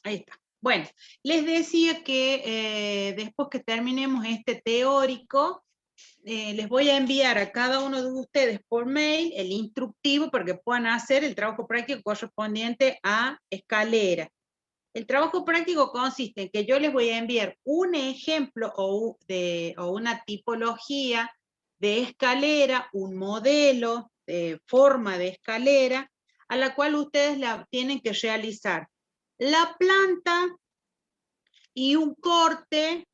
Ahí está. Bueno, les decía que después que terminemos este teórico, les voy a enviar a cada uno de ustedes por mail el instructivo para que puedan hacer el trabajo práctico correspondiente a escalera. El trabajo práctico consiste en que yo les voy a enviar un ejemplo o una tipología de escalera, un modelo de forma de escalera, a la cual ustedes la tienen que realizar la planta y un corte,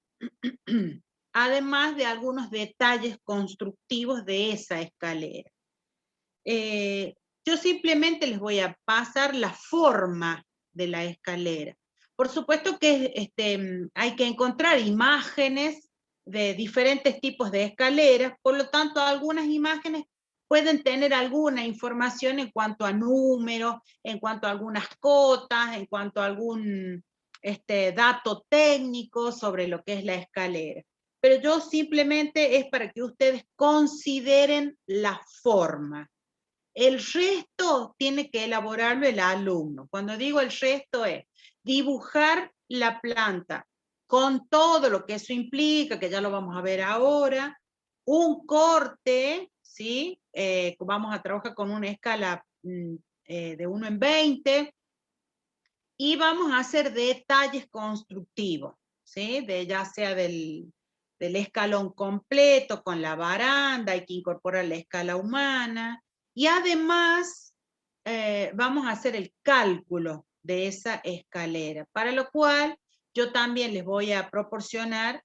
además de algunos detalles constructivos de esa escalera. Yo simplemente les voy a pasar la forma de la escalera. Por supuesto que hay que encontrar imágenes de diferentes tipos de escaleras, por lo tanto algunas imágenes pueden tener alguna información en cuanto a números, en cuanto a algunas cotas, en cuanto a algún dato técnico sobre lo que es la escalera. Pero yo simplemente es para que ustedes consideren la forma. El resto tiene que elaborarlo el alumno. Cuando digo el resto es dibujar la planta con todo lo que eso implica, que ya lo vamos a ver ahora, un corte, ¿sí? Vamos a trabajar con una escala de 1 en 20, y vamos a hacer detalles constructivos, ¿sí? Ya sea del escalón completo con la baranda, hay que incorporar la escala humana, y además vamos a hacer el cálculo de esa escalera, para lo cual yo también les voy a proporcionar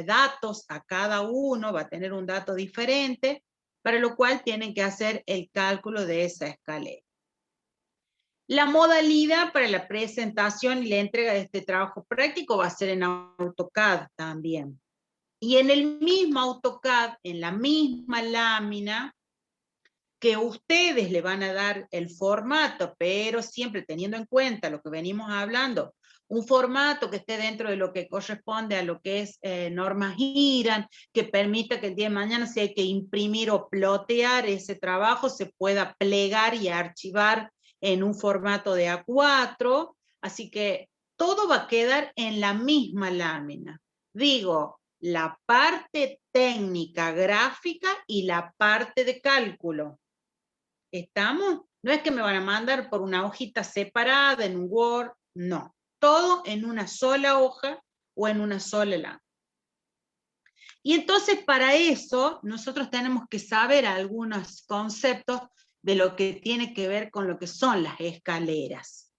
datos a cada uno, va a tener un dato diferente, para lo cual tienen que hacer el cálculo de esa escalera. La modalidad para la presentación y la entrega de este trabajo práctico va a ser en AutoCAD también. Y en el mismo AutoCAD, en la misma lámina, que ustedes le van a dar el formato, pero siempre teniendo en cuenta lo que venimos hablando, un formato que esté dentro de lo que corresponde a lo que es normas IRAN, que permita que el día de mañana, si hay que imprimir o plotear ese trabajo, se pueda plegar y archivar en un formato de A4, así que todo va a quedar en la misma lámina. Digo, la parte técnica gráfica y la parte de cálculo. ¿Estamos? No es que me van a mandar por una hojita separada en un Word, no. Todo en una sola hoja o en una sola lámina. Y entonces para eso nosotros tenemos que saber algunos conceptos de lo que tiene que ver con lo que son las escaleras.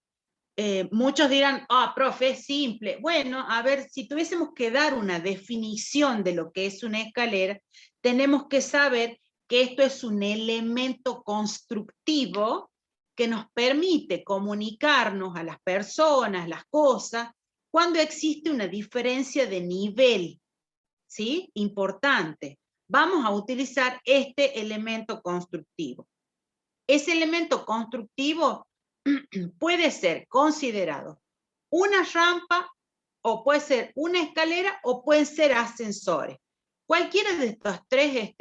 Muchos dirán, profe, es simple. Bueno, a ver, si tuviésemos que dar una definición de lo que es una escalera, tenemos que saber que esto es un elemento constructivo que nos permite comunicarnos a las personas, las cosas, cuando existe una diferencia de nivel, ¿sí? Importante. Vamos a utilizar este elemento constructivo. Ese elemento constructivo puede ser considerado una rampa, o puede ser una escalera, o pueden ser ascensores. Cualquiera de estos tres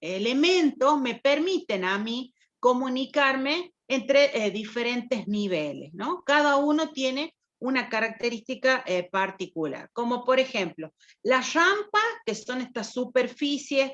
elementos me permiten a mí comunicarme entre diferentes niveles, ¿no? Cada uno tiene una característica particular, como por ejemplo, las rampas, que son estas superficies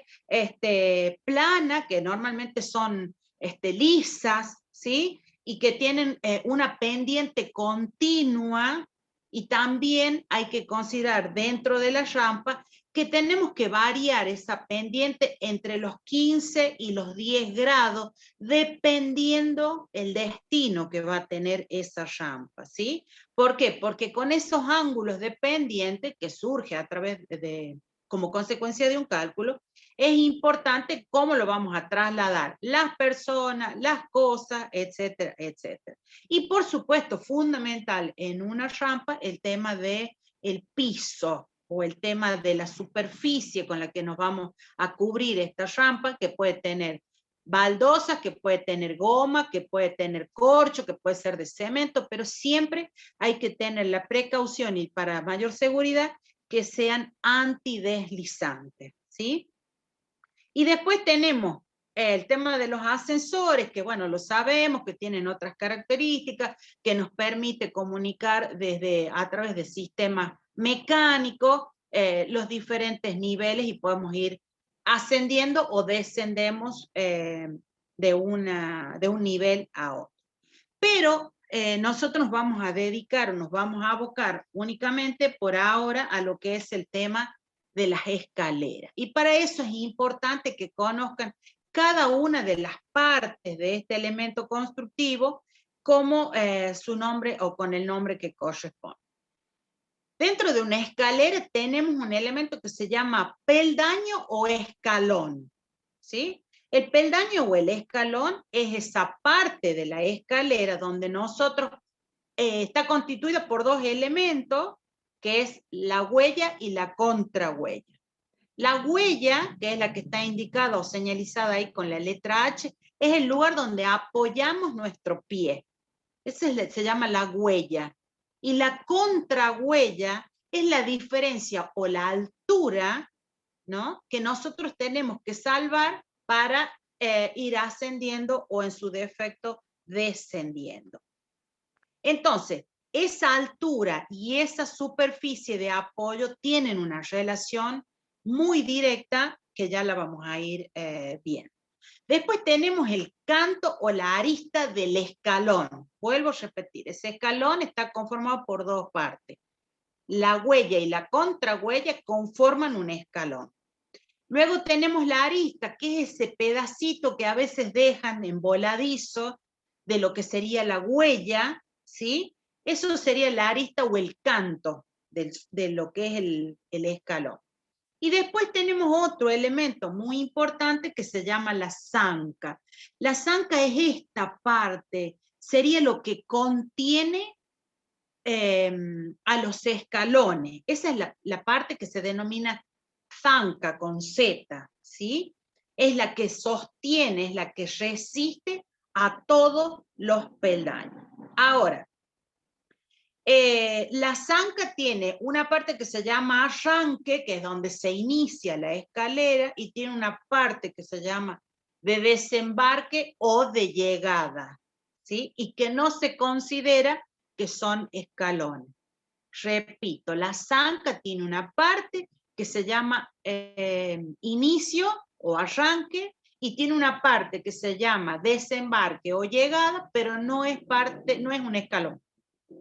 planas, que normalmente son lisas, ¿sí? Y que tienen una pendiente continua, y también hay que considerar dentro de la rampa que tenemos que variar esa pendiente entre los 15 y los 10 grados, dependiendo el destino que va a tener esa rampa, ¿sí? ¿Por qué? Porque con esos ángulos de pendiente que surge a través como consecuencia de un cálculo, es importante cómo lo vamos a trasladar, las personas, las cosas, etcétera, etcétera. Y por supuesto, fundamental en una rampa, el tema del piso, o el tema de la superficie con la que nos vamos a cubrir esta rampa, que puede tener baldosas, que puede tener goma, que puede tener corcho, que puede ser de cemento, pero siempre hay que tener la precaución, y para mayor seguridad, que sean antideslizantes, ¿sí? Y después tenemos el tema de los ascensores, que bueno, lo sabemos, que tienen otras características, que nos permite comunicar a través de sistemas mecánicos los diferentes niveles y podemos ir ascendiendo o descendemos de un nivel a otro. Pero nosotros nos vamos a dedicar, nos vamos a abocar únicamente por ahora a lo que es el tema de las escaleras. Y para eso es importante que conozcan cada una de las partes de este elemento constructivo como su nombre o con el nombre que corresponde. Dentro de una escalera tenemos un elemento que se llama peldaño o escalón, ¿sí? El peldaño o el escalón es esa parte de la escalera donde nosotros está constituida por dos elementos, que es la huella y la contrahuella. La huella, que es la que está indicada o señalizada ahí con la letra H, es el lugar donde apoyamos nuestro pie. Ese se llama la huella. Y la contrahuella es la diferencia o la altura, ¿no?, que nosotros tenemos que salvar para ir ascendiendo o en su defecto descendiendo. Entonces, esa altura y esa superficie de apoyo tienen una relación muy directa que ya la vamos a ir viendo. Después tenemos el canto o la arista del escalón. Vuelvo a repetir, ese escalón está conformado por dos partes. La huella y la contrahuella conforman un escalón. Luego tenemos la arista, que es ese pedacito que a veces dejan en voladizo de lo que sería la huella, ¿sí? Eso sería la arista o el canto de lo que es el escalón. Y después tenemos otro elemento muy importante que se llama la zanca. La zanca es esta parte, sería lo que contiene a los escalones. Esa es la parte que se denomina zanca con Z, ¿sí? Es la que sostiene, es la que resiste a todos los peldaños. Ahora, la zanca tiene una parte que se llama arranque, que es donde se inicia la escalera, y tiene una parte que se llama de desembarque o de llegada, ¿sí? Y que no se considera que son escalones. Repito, la zanca tiene una parte que se llama inicio o arranque, y tiene una parte que se llama desembarque o llegada, pero no es un escalón.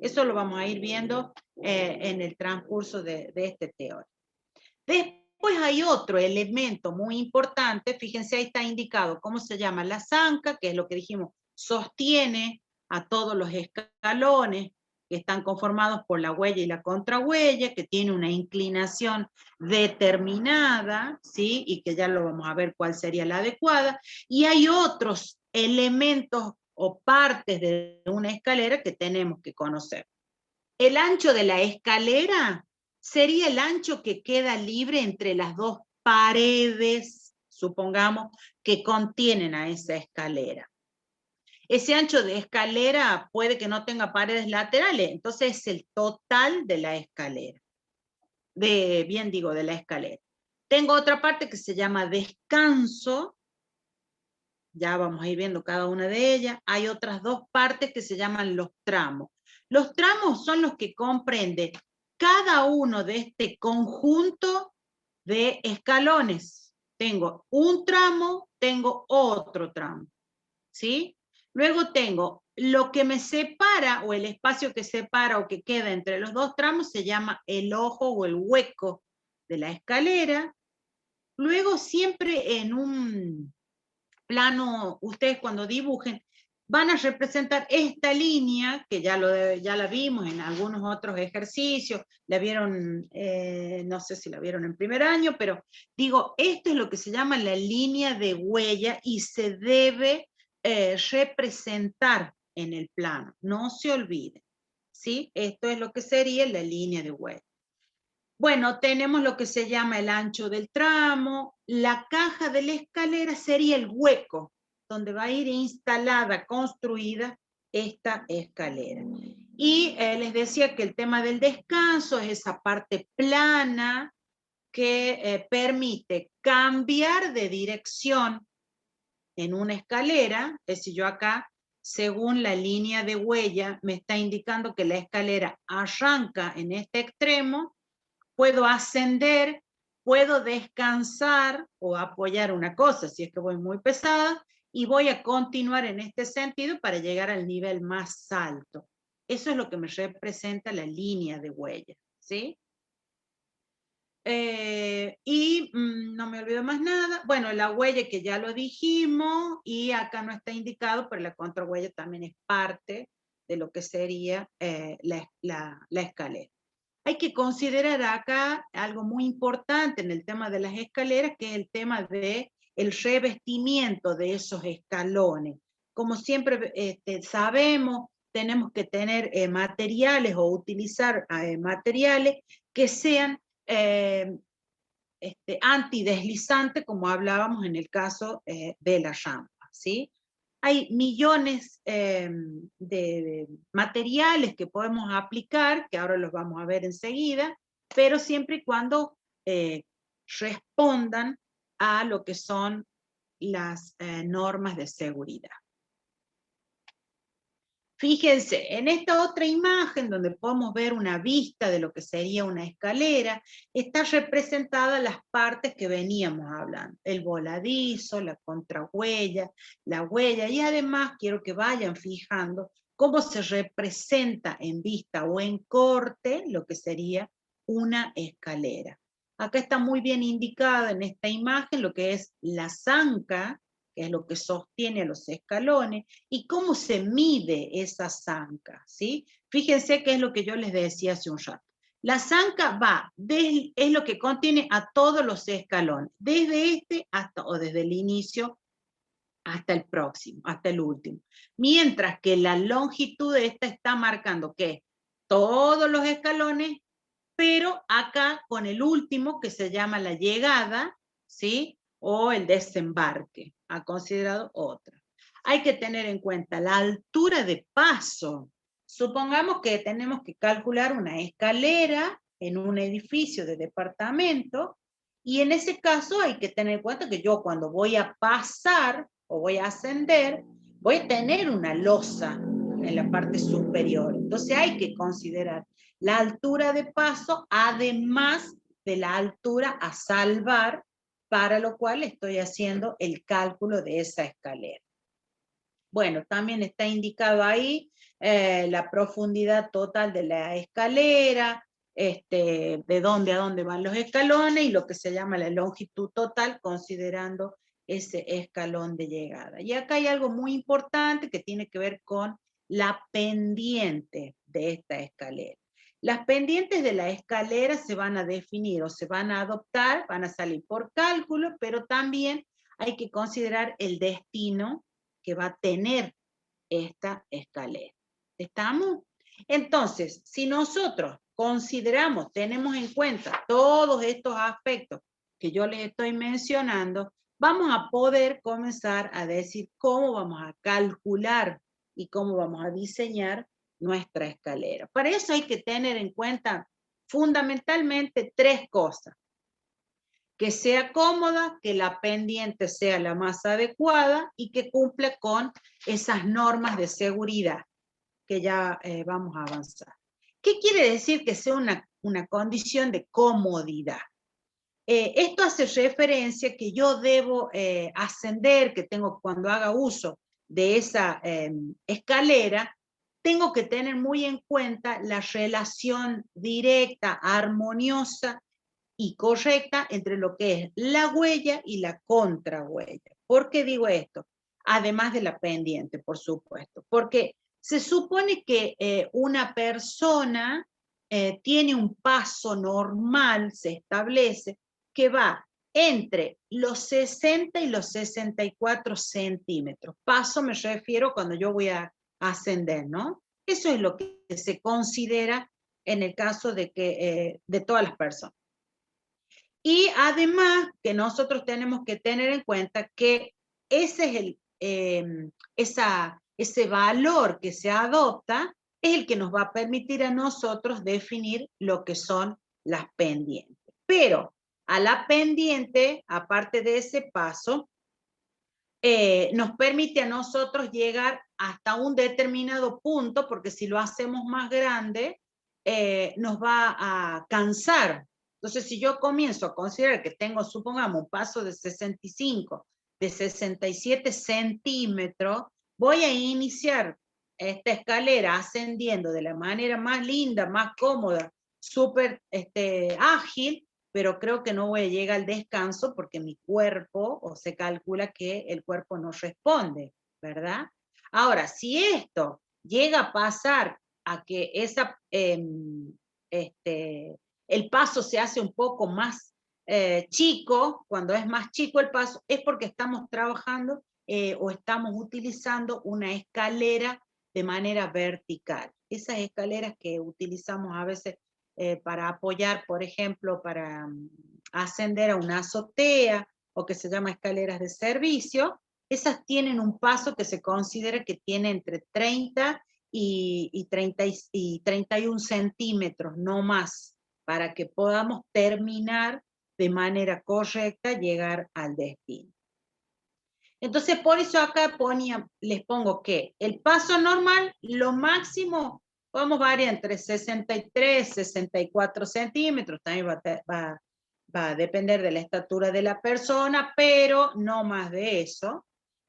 Eso lo vamos a ir viendo en el transcurso de este teoría. Después hay otro elemento muy importante, fíjense ahí está indicado cómo se llama la zanca, que es lo que dijimos, sostiene a todos los escalones que están conformados por la huella y la contrahuella, que tiene una inclinación determinada, ¿sí? Y que ya lo vamos a ver cuál sería la adecuada. Y hay otros elementos o partes de una escalera que tenemos que conocer. El ancho de la escalera sería el ancho que queda libre entre las dos paredes, supongamos, que contienen a esa escalera. Ese ancho de escalera puede que no tenga paredes laterales, entonces es el total de la escalera. De la escalera. Tengo otra parte que se llama descanso, ya vamos a ir viendo cada una de ellas. Hay otras dos partes que se llaman los tramos. Los tramos son los que comprenden cada uno de este conjunto de escalones. Tengo un tramo, tengo otro tramo, ¿sí? Luego tengo lo que me separa, o el espacio que separa o que queda entre los dos tramos se llama el ojo o el hueco de la escalera. Luego siempre en un plano, ustedes cuando dibujen, van a representar esta línea, que ya la vimos en algunos otros ejercicios, la vieron, no sé si la vieron en primer año, pero digo, esto es lo que se llama la línea de huella y se debe representar en el plano, no se olviden, ¿sí? Esto es lo que sería la línea de huella. Bueno, tenemos lo que se llama el ancho del tramo. La caja de la escalera sería el hueco donde va a ir instalada, construida esta escalera. Y les decía que el tema del descanso es esa parte plana que permite cambiar de dirección en una escalera, es decir, yo acá, según la línea de huella, me está indicando que la escalera arranca en este extremo, puedo ascender, puedo descansar o apoyar una cosa, si es que voy muy pesada, y voy a continuar en este sentido para llegar al nivel más alto. Eso es lo que me representa la línea de huella, ¿sí? No me olvido más nada. Bueno, la huella que ya lo dijimos, y acá no está indicado, pero la contrahuella también es parte de lo que sería la escalera. Hay que considerar acá algo muy importante en el tema de las escaleras, que es el tema de el revestimiento de esos escalones. Como siempre sabemos, tenemos que tener materiales o utilizar materiales que sean antideslizantes, como hablábamos en el caso de la rampa, ¿sí? Hay millones de materiales que podemos aplicar, que ahora los vamos a ver enseguida, pero siempre y cuando respondan a lo que son las normas de seguridad. Fíjense, en esta otra imagen donde podemos ver una vista de lo que sería una escalera, está representada las partes que veníamos hablando, el voladizo, la contrahuella, la huella, y además quiero que vayan fijando cómo se representa en vista o en corte lo que sería una escalera. Acá está muy bien indicada en esta imagen lo que es la zanca, que es lo que sostiene a los escalones, y cómo se mide esa zanca, ¿sí? Fíjense qué es lo que yo les decía hace un rato. La zanca es lo que contiene a todos los escalones, desde este hasta, o desde el inicio hasta el próximo, hasta el último. Mientras que la longitud de esta está marcando que todos los escalones, pero acá con el último que se llama la llegada, ¿sí? O el desembarque, ha considerado otra. Hay que tener en cuenta la altura de paso. Supongamos que tenemos que calcular una escalera en un edificio de departamento, y en ese caso hay que tener en cuenta que yo cuando voy a pasar o voy a ascender, voy a tener una losa en la parte superior. Entonces hay que considerar la altura de paso, además de la altura a salvar, para lo cual estoy haciendo el cálculo de esa escalera. Bueno, también está indicado ahí la profundidad total de la escalera, de dónde a dónde van los escalones, y lo que se llama la longitud total, considerando ese escalón de llegada. Y acá hay algo muy importante que tiene que ver con la pendiente de esta escalera. Las pendientes de la escalera se van a definir o se van a adoptar, van a salir por cálculo, pero también hay que considerar el destino que va a tener esta escalera. ¿Estamos? Entonces, si nosotros consideramos, tenemos en cuenta todos estos aspectos que yo les estoy mencionando, vamos a poder comenzar a decir cómo vamos a calcular y cómo vamos a diseñar nuestra escalera. Para eso hay que tener en cuenta fundamentalmente tres cosas: que sea cómoda, que la pendiente sea la más adecuada y que cumpla con esas normas de seguridad que ya vamos a avanzar. ¿Qué quiere decir que sea una condición de comodidad? Esto hace referencia que yo debo ascender, que tengo, cuando haga uso de esa escalera, tengo que tener muy en cuenta la relación directa, armoniosa y correcta entre lo que es la huella y la contrahuella. ¿Por qué digo esto? Además de la pendiente, por supuesto. Porque se supone que una persona tiene un paso normal, se establece, que va entre los 60 y los 64 centímetros. Paso me refiero cuando yo voy a ascender, ¿no? Eso es lo que se considera en el caso de todas las personas. Y además que nosotros tenemos que tener en cuenta que ese es ese valor que se adopta es el que nos va a permitir a nosotros definir lo que son las pendientes. Pero a la pendiente, aparte de ese paso, nos permite a nosotros llegar hasta un determinado punto, porque si lo hacemos más grande, nos va a cansar. Entonces, si yo comienzo a considerar que tengo, supongamos, un paso de 65, de 67 centímetros, voy a iniciar esta escalera ascendiendo de la manera más linda, más cómoda, súper ágil, pero creo que no voy a llegar al descanso porque mi cuerpo, o se calcula que el cuerpo no responde, ¿verdad? Ahora, si esto llega a pasar a que el paso se hace un poco más chico, cuando es más chico el paso, es porque estamos trabajando o estamos utilizando una escalera de manera vertical. Esas escaleras que utilizamos a veces para apoyar, por ejemplo, para ascender a una azotea, o que se llama escaleras de servicio, esas tienen un paso que se considera que tiene entre 30 y 31 centímetros, no más, para que podamos terminar de manera correcta, llegar al destino. Entonces, por eso acá les pongo que el paso normal, lo máximo, podemos variar entre 63, 64 centímetros, también va a depender de la estatura de la persona, pero no más de eso.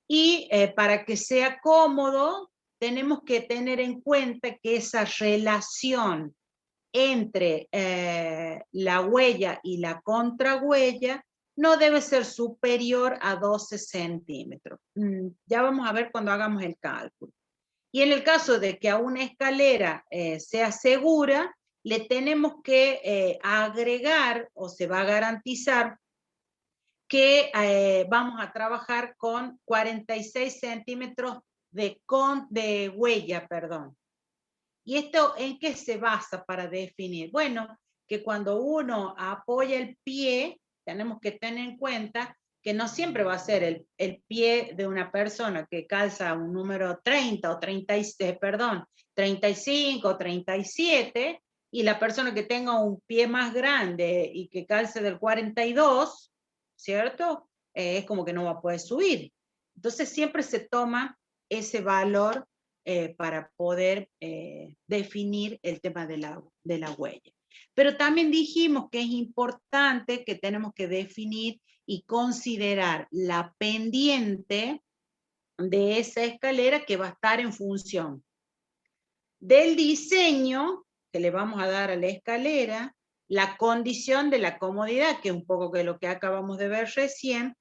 Y para que sea cómodo, tenemos que tener en cuenta que esa relación entre la huella y la contrahuella no debe ser superior a 12 centímetros. Ya vamos a ver cuando hagamos el cálculo. Y en el caso de que a una escalera sea segura, le tenemos que agregar, o se va a garantizar, que vamos a trabajar con 46 centímetros de huella, perdón. ¿Y esto en qué se basa para definir? Bueno, que cuando uno apoya el pie, tenemos que tener en cuenta que no siempre va a ser el pie de una persona que calza un número 30 o 35 o 37, y la persona que tenga un pie más grande y que calce del 42, ¿cierto? Es como que no va a poder subir. Entonces siempre se toma ese valor para poder definir el tema de la huella. Pero también dijimos que es importante que tenemos que definir y considerar la pendiente de esa escalera que va a estar en función del diseño que le vamos a dar a la escalera, la condición de la comodidad, que es un poco que lo que acabamos de ver recién,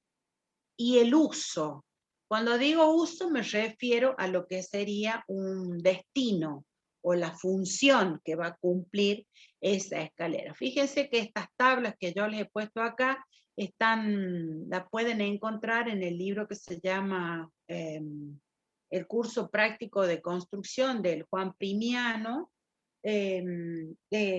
y el uso. Cuando digo uso me refiero a lo que sería un destino o la función que va a cumplir esa escalera. Fíjense que estas tablas que yo les he puesto acá las pueden encontrar en el libro que se llama El curso práctico de construcción del Juan Primiano,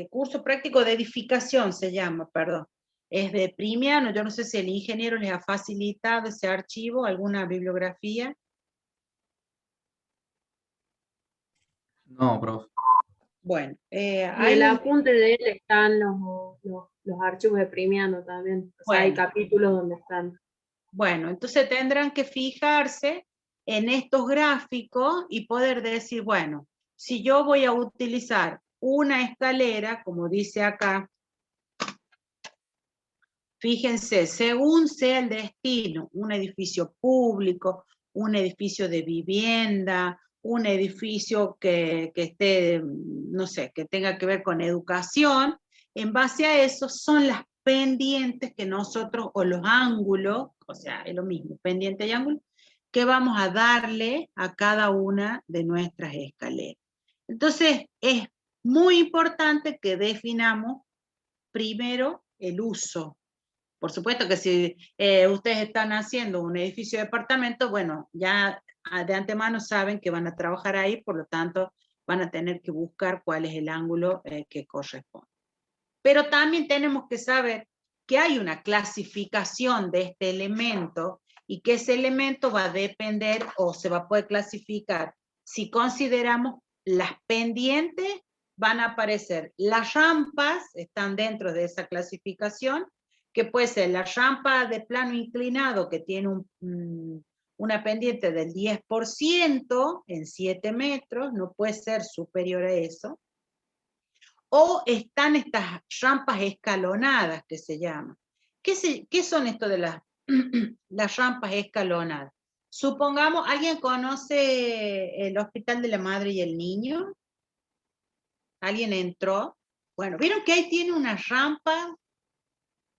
curso práctico de edificación se llama, perdón. Es de Primiano, yo no sé si el ingeniero les ha facilitado ese archivo, alguna bibliografía. No, profe. Bueno, En el apunte de él están los archivos de Primiano también. O sea, hay capítulos donde están. Bueno, entonces tendrán que fijarse en estos gráficos y poder decir, bueno, si yo voy a utilizar una escalera, como dice acá, fíjense, según sea el destino, un edificio público, un edificio de vivienda, un edificio que esté, no sé, que tenga que ver con educación, en base a eso son las pendientes que nosotros, o los ángulos, o sea, es lo mismo, pendiente y ángulo, que vamos a darle a cada una de nuestras escaleras. Entonces, es muy importante que definamos primero el uso. Por supuesto que si ustedes están haciendo un edificio de departamento, bueno, ya de antemano saben que van a trabajar ahí, por lo tanto van a tener que buscar cuál es el ángulo que corresponde. Pero también tenemos que saber que hay una clasificación de este elemento y que ese elemento va a depender o se va a poder clasificar. Si consideramos las pendientes, van a aparecer las rampas, están dentro de esa clasificación, que puede ser la rampa de plano inclinado que tiene una pendiente del 10% en 7 metros, no puede ser superior a eso, o están estas rampas escalonadas que se llaman. ¿Qué son esto de las rampas escalonadas? Supongamos, ¿alguien conoce el Hospital de la Madre y el Niño? ¿Alguien entró? Bueno, vieron que ahí tiene una rampa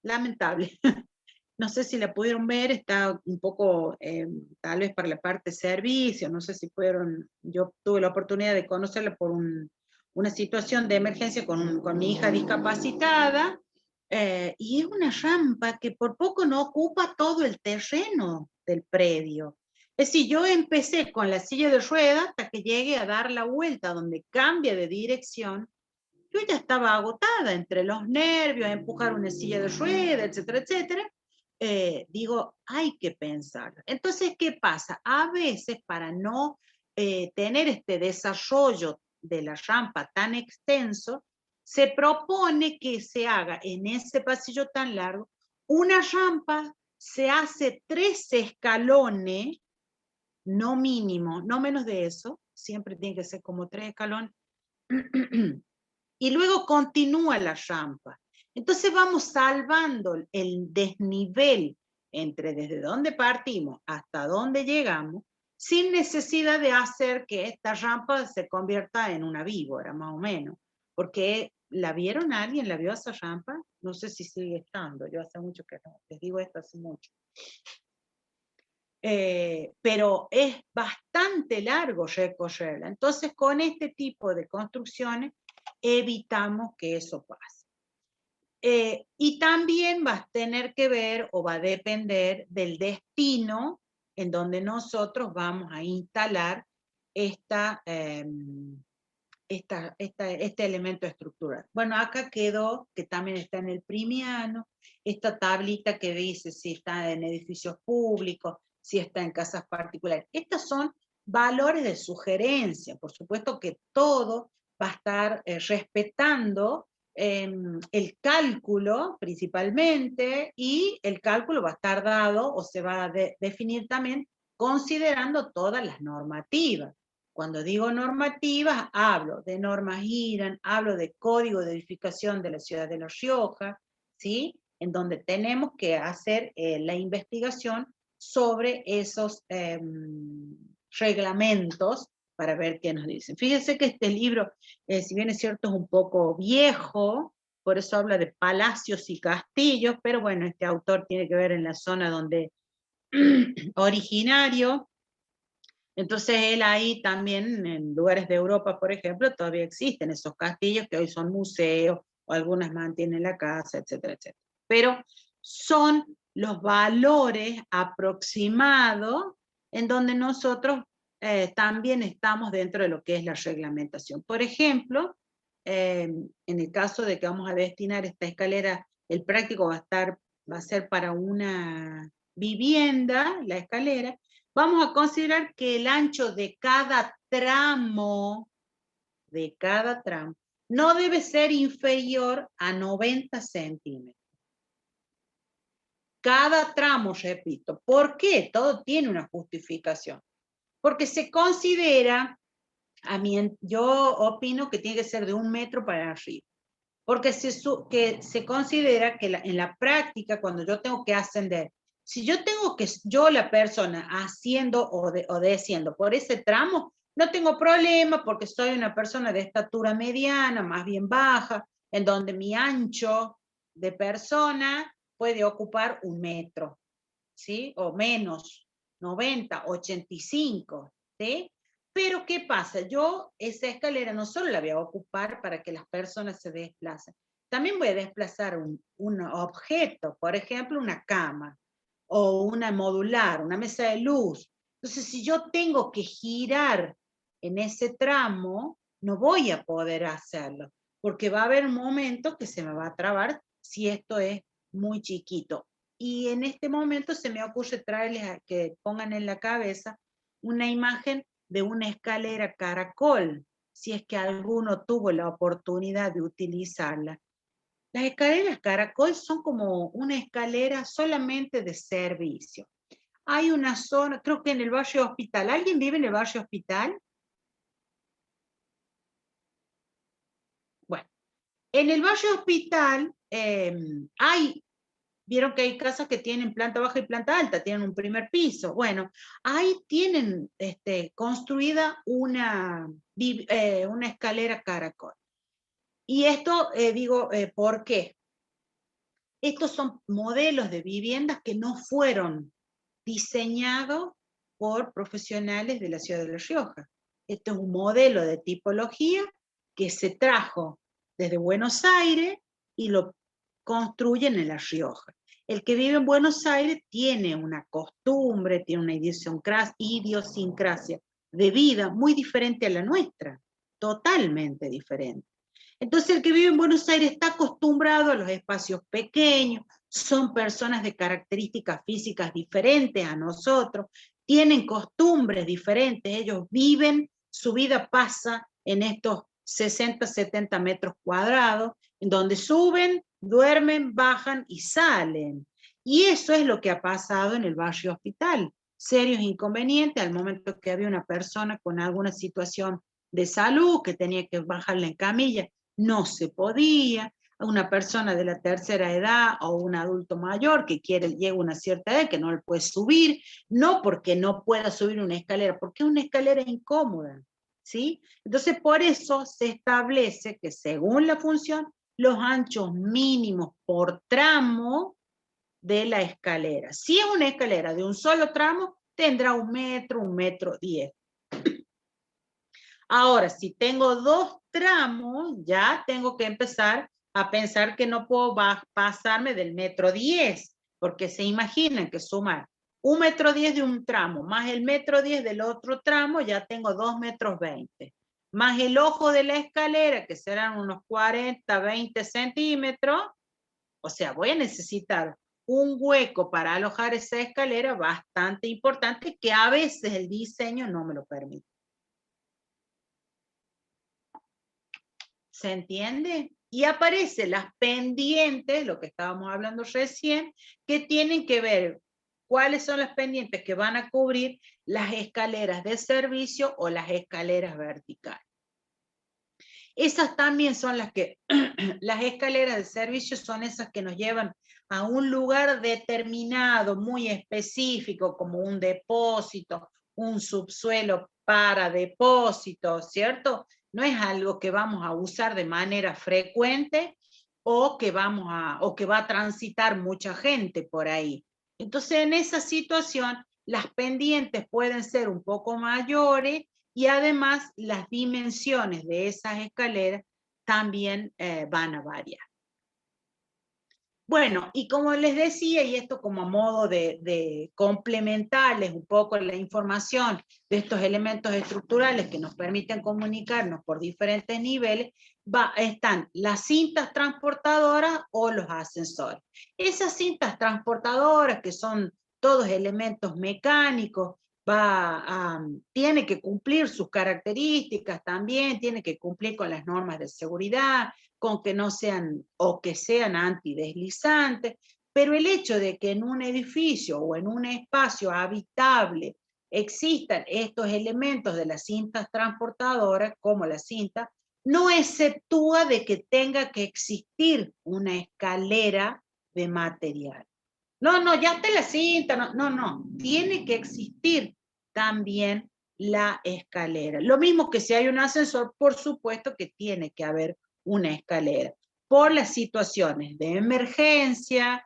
lamentable. No sé si la pudieron ver, está un poco, tal vez para la parte de servicio, no sé si fueron, yo tuve la oportunidad de conocerla por una situación de emergencia con mi hija discapacitada, y es una rampa que por poco no ocupa todo el terreno del predio. Es decir, yo empecé con la silla de ruedas hasta que llegué a dar la vuelta donde cambia de dirección. Yo ya estaba agotada entre los nervios, empujar una silla de ruedas, etcétera, etcétera. Digo, hay que pensar. Entonces, ¿qué pasa? A veces, para no tener este desarrollo de la rampa tan extenso, se propone que se haga en ese pasillo tan largo una rampa, se hace 3 escalones, no mínimo, no menos de eso, siempre tiene que ser como 3 escalones, y luego continúa la rampa. Entonces vamos salvando el desnivel entre desde donde partimos hasta donde llegamos, sin necesidad de hacer que esta rampa se convierta en una víbora, más o menos. Porque, ¿la vieron alguien? ¿La vio esa rampa? No sé si sigue estando, yo hace mucho que no, les digo esto hace mucho. Pero es bastante largo recorrerla. Entonces, con este tipo de construcciones, evitamos que eso pase. Y también va a tener que ver o va a depender del destino en donde nosotros vamos a instalar este elemento estructural. Bueno, acá quedó, que también está en el Primiano, esta tablita que dice si está en edificios públicos, si está en casas particulares. Estos son valores de sugerencia. Por supuesto que todo va a estar respetando el cálculo principalmente, y el cálculo va a estar dado o se va a definir también considerando todas las normativas. Cuando digo normativas, hablo de normas IRAN, hablo de código de edificación de la ciudad de La Rioja, ¿sí? En donde tenemos que hacer la investigación sobre esos reglamentos para ver qué nos dicen. Fíjense que este libro, si bien es cierto, es un poco viejo, por eso habla de palacios y castillos, pero bueno, este autor tiene que ver en la zona donde originario. Entonces él ahí también, en lugares de Europa, por ejemplo, todavía existen esos castillos que hoy son museos, o algunas mantienen la casa, etcétera, etcétera. Pero son los valores aproximados en donde nosotros también estamos dentro de lo que es la reglamentación. Por ejemplo, en el caso de que vamos a destinar esta escalera, el práctico va a ser para una vivienda, la escalera. Vamos a considerar que el ancho de cada tramo, no debe ser inferior a 90 centímetros. Cada tramo, repito. ¿Por qué? Todo tiene una justificación. Porque se considera, yo opino que tiene que ser de 1 metro para arriba. Porque se considera que en la práctica, cuando yo tengo que ascender, si yo la persona haciendo o desciendo por ese tramo, no tengo problema porque soy una persona de estatura mediana, más bien baja, en donde mi ancho de persona puede ocupar 1 metro, ¿sí? O menos, 90, 85, ¿sí? Pero ¿qué pasa? Yo esa escalera no solo la voy a ocupar para que las personas se desplacen, también voy a desplazar un objeto, por ejemplo, una cama, o una modular, una mesa de luz. Entonces, si yo tengo que girar en ese tramo, no voy a poder hacerlo, porque va a haber un momento que se me va a trabar si esto es muy chiquito. Y en este momento se me ocurre traerles a que pongan en la cabeza una imagen de una escalera caracol, si es que alguno tuvo la oportunidad de utilizarla. Las escaleras caracol son como una escalera solamente de servicio. hay una zona, creo que en el barrio Hospital. ¿Alguien vive en el barrio Hospital? Bueno, en el barrio Hospital vieron que hay casas que tienen planta baja y planta alta, tienen un primer piso. Bueno, ahí tienen construida una escalera caracol. Y esto, ¿por qué? Estos son modelos de viviendas que no fueron diseñados por profesionales de la ciudad de La Rioja. Este es un modelo de tipología que se trajo desde Buenos Aires y lo construyen en La Rioja. El que vive en Buenos Aires tiene una costumbre, tiene una idiosincrasia de vida muy diferente a la nuestra, totalmente diferente. Entonces el que vive en Buenos Aires está acostumbrado a los espacios pequeños, son personas de características físicas diferentes a nosotros, tienen costumbres diferentes, ellos viven, su vida pasa en estos 60, 70 metros cuadrados, en donde suben, duermen, bajan y salen. Y eso es lo que ha pasado en el barrio Hospital. Serios inconvenientes al momento que había una persona con alguna situación de salud que tenía que bajarla en camilla, no se podía. Una persona de la tercera edad o un adulto mayor que llega a una cierta edad que no le puede subir, no porque no pueda subir una escalera, porque es una escalera incómoda, ¿sí? Entonces por eso se establece que según la función, los anchos mínimos por tramo de la escalera. Si es una escalera de un solo tramo, tendrá 1 metro, 1,10 metros. Ahora, si tengo 2 tramos, ya tengo que empezar a pensar que no puedo pasarme del 1,10 m, porque se imaginan que sumar 1,10 m de un tramo más el 1,10 m del otro tramo, ya tengo 2,20 m, más el ojo de la escalera, que serán unos 40, 20 centímetros, o sea, voy a necesitar un hueco para alojar esa escalera bastante importante que a veces el diseño no me lo permite. ¿Se entiende? Y aparecen las pendientes, lo que estábamos hablando recién, que tienen que ver cuáles son las pendientes que van a cubrir las escaleras de servicio o las escaleras verticales. Esas también son las que, las escaleras de servicio son esas que nos llevan a un lugar determinado, muy específico, como un depósito, un subsuelo para depósitos, ¿cierto? No es algo que vamos a usar de manera frecuente o que va a transitar mucha gente por ahí. Entonces, en esa situación, las pendientes pueden ser un poco mayores y además las dimensiones de esas escaleras también van a variar. Bueno, y como les decía, y esto como a modo de complementarles un poco la información de estos elementos estructurales que nos permiten comunicarnos por diferentes niveles, están las cintas transportadoras o los ascensores. Esas cintas transportadoras, que son todos elementos mecánicos, tiene que cumplir sus características también, tiene que cumplir con las normas de seguridad, con que no sean o que sean antideslizantes, pero el hecho de que en un edificio o en un espacio habitable existan estos elementos de las cintas transportadoras, como la cinta, no exceptúa de que tenga que existir una escalera de material. No, ya está la cinta, no, tiene que existir también la escalera. Lo mismo que si hay un ascensor, por supuesto que tiene que haber una escalera, por las situaciones de emergencia,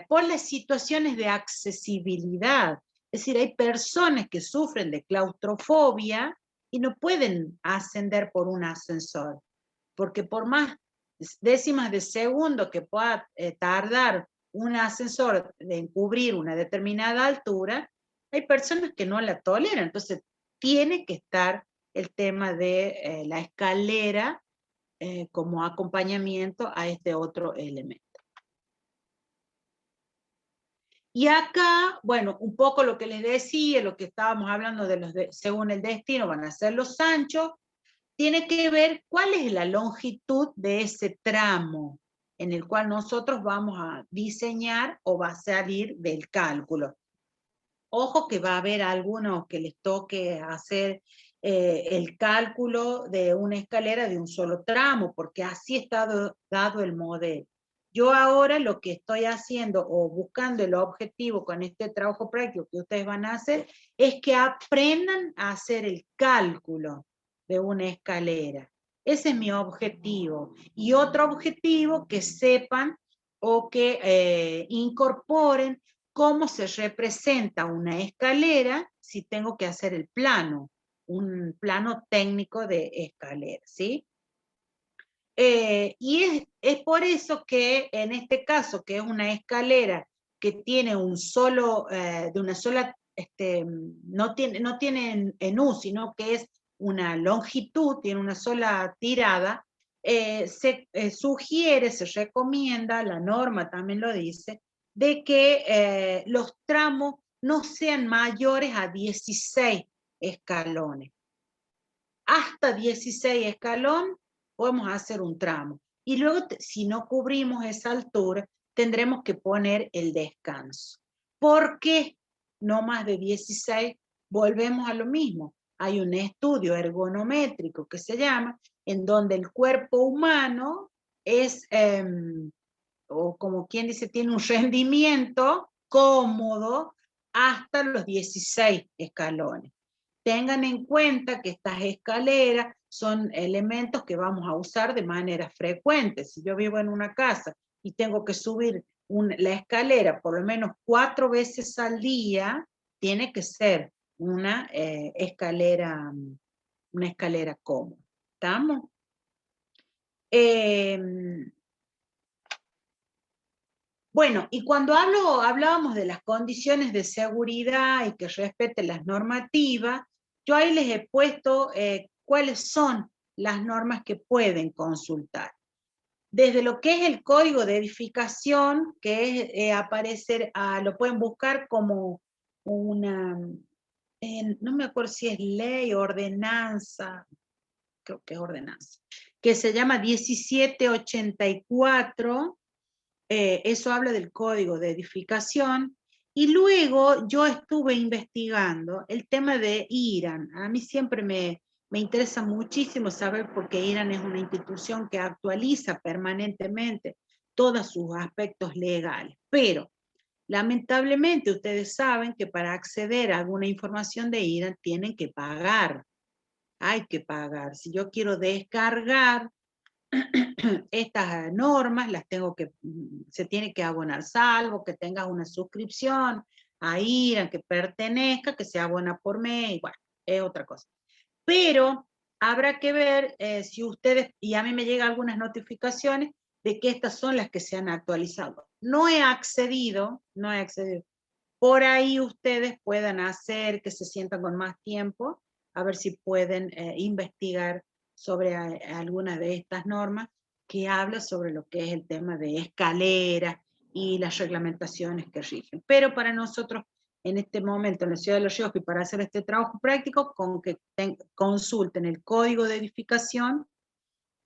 por las situaciones de accesibilidad. Es decir, hay personas que sufren de claustrofobia y no pueden ascender por un ascensor, porque por más décimas de segundo que pueda tardar un ascensor en cubrir una determinada altura, hay personas que no la toleran. Entonces, tiene que estar el tema de la escalera como acompañamiento a este otro elemento. Y acá, bueno, un poco lo que les decía, lo que estábamos hablando de según el destino, van a ser los anchos, tiene que ver cuál es la longitud de ese tramo en el cual nosotros vamos a diseñar o va a salir del cálculo. Ojo que va a haber algunos que les toque hacer el cálculo de una escalera de un solo tramo, porque así está dado el modelo. Yo ahora lo que estoy haciendo o buscando el objetivo con este trabajo práctico que ustedes van a hacer es que aprendan a hacer el cálculo de una escalera. Ese es mi objetivo. Y otro objetivo, que sepan o que incorporen cómo se representa una escalera si tengo que hacer el plano, un plano técnico de escalera, ¿sí? Y es por eso que en este caso, que es una escalera que tiene un solo, de una sola, no tiene en U, sino que es una longitud, tiene una sola tirada, se sugiere, se recomienda, la norma también lo dice, de que los tramos no sean mayores a 16 escalones. Hasta 16 escalones podemos hacer un tramo. Y luego, si no cubrimos esa altura, tendremos que poner el descanso. ¿Por qué no más de 16? Volvemos a lo mismo. Hay un estudio ergonométrico que se llama, en donde el cuerpo humano es, o como quien dice, tiene un rendimiento cómodo hasta los 16 escalones. Tengan en cuenta que estas escaleras son elementos que vamos a usar de manera frecuente. Si yo vivo en una casa y tengo que subir la escalera por lo menos 4 veces al día, tiene que ser una escalera cómoda. ¿Estamos? Bueno, y cuando hablábamos de las condiciones de seguridad y que respeten las normativas, yo ahí les he puesto cuáles son las normas que pueden consultar. Desde lo que es el código de edificación, que es aparecer, lo pueden buscar como una, no me acuerdo si es ley, ordenanza, creo que es ordenanza, que se llama 1784. Eso habla del código de edificación, y luego yo estuve investigando el tema de IRAN. A mí siempre me interesa muchísimo saber, porque IRAN es una institución que actualiza permanentemente todos sus aspectos legales, pero lamentablemente ustedes saben que para acceder a alguna información de IRAN tienen que pagar. Hay que pagar. Si yo quiero descargar estas normas, se tiene que abonar, salvo que tengas una suscripción a IRAN que pertenezca, que se abona por mes, y bueno, es otra cosa. Pero habrá que ver si ustedes, y a mí me llegan algunas notificaciones de que estas son las que se han actualizado. No he accedido. Por ahí ustedes puedan hacer, que se sientan con más tiempo, a ver si pueden investigar sobre algunas de estas normas que habla sobre lo que es el tema de escaleras y las reglamentaciones que rigen. Pero para nosotros, en este momento, en la ciudad de Los Ríos, y para hacer este trabajo práctico, con que consulten el código de edificación,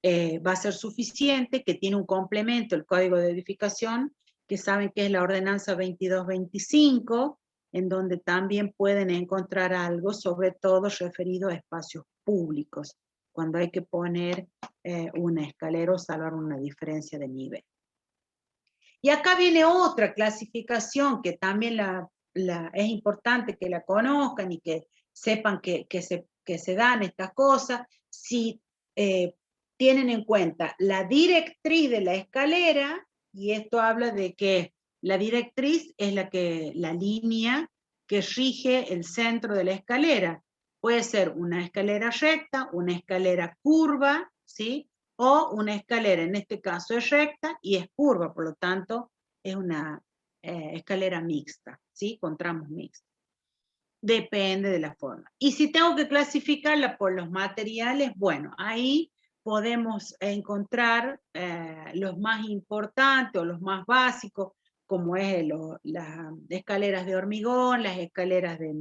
va a ser suficiente, que tiene un complemento, el código de edificación, que saben que es la ordenanza 2225, en donde también pueden encontrar algo, sobre todo referido a espacios públicos, cuando hay que poner una escalera o salvar una diferencia de nivel. Y acá viene otra clasificación que también es importante que la conozcan y que sepan que se dan estas cosas. Si tienen en cuenta la directriz de la escalera, y esto habla de que la directriz es la línea que rige el centro de la escalera. Puede ser una escalera recta, una escalera curva, ¿sí? O una escalera, en este caso es recta y es curva, por lo tanto es una escalera mixta, ¿sí? Con tramos mixtos. Depende de la forma. Y si tengo que clasificarla por los materiales, bueno, ahí podemos encontrar los más importantes o los más básicos, como es las escaleras de hormigón, las escaleras de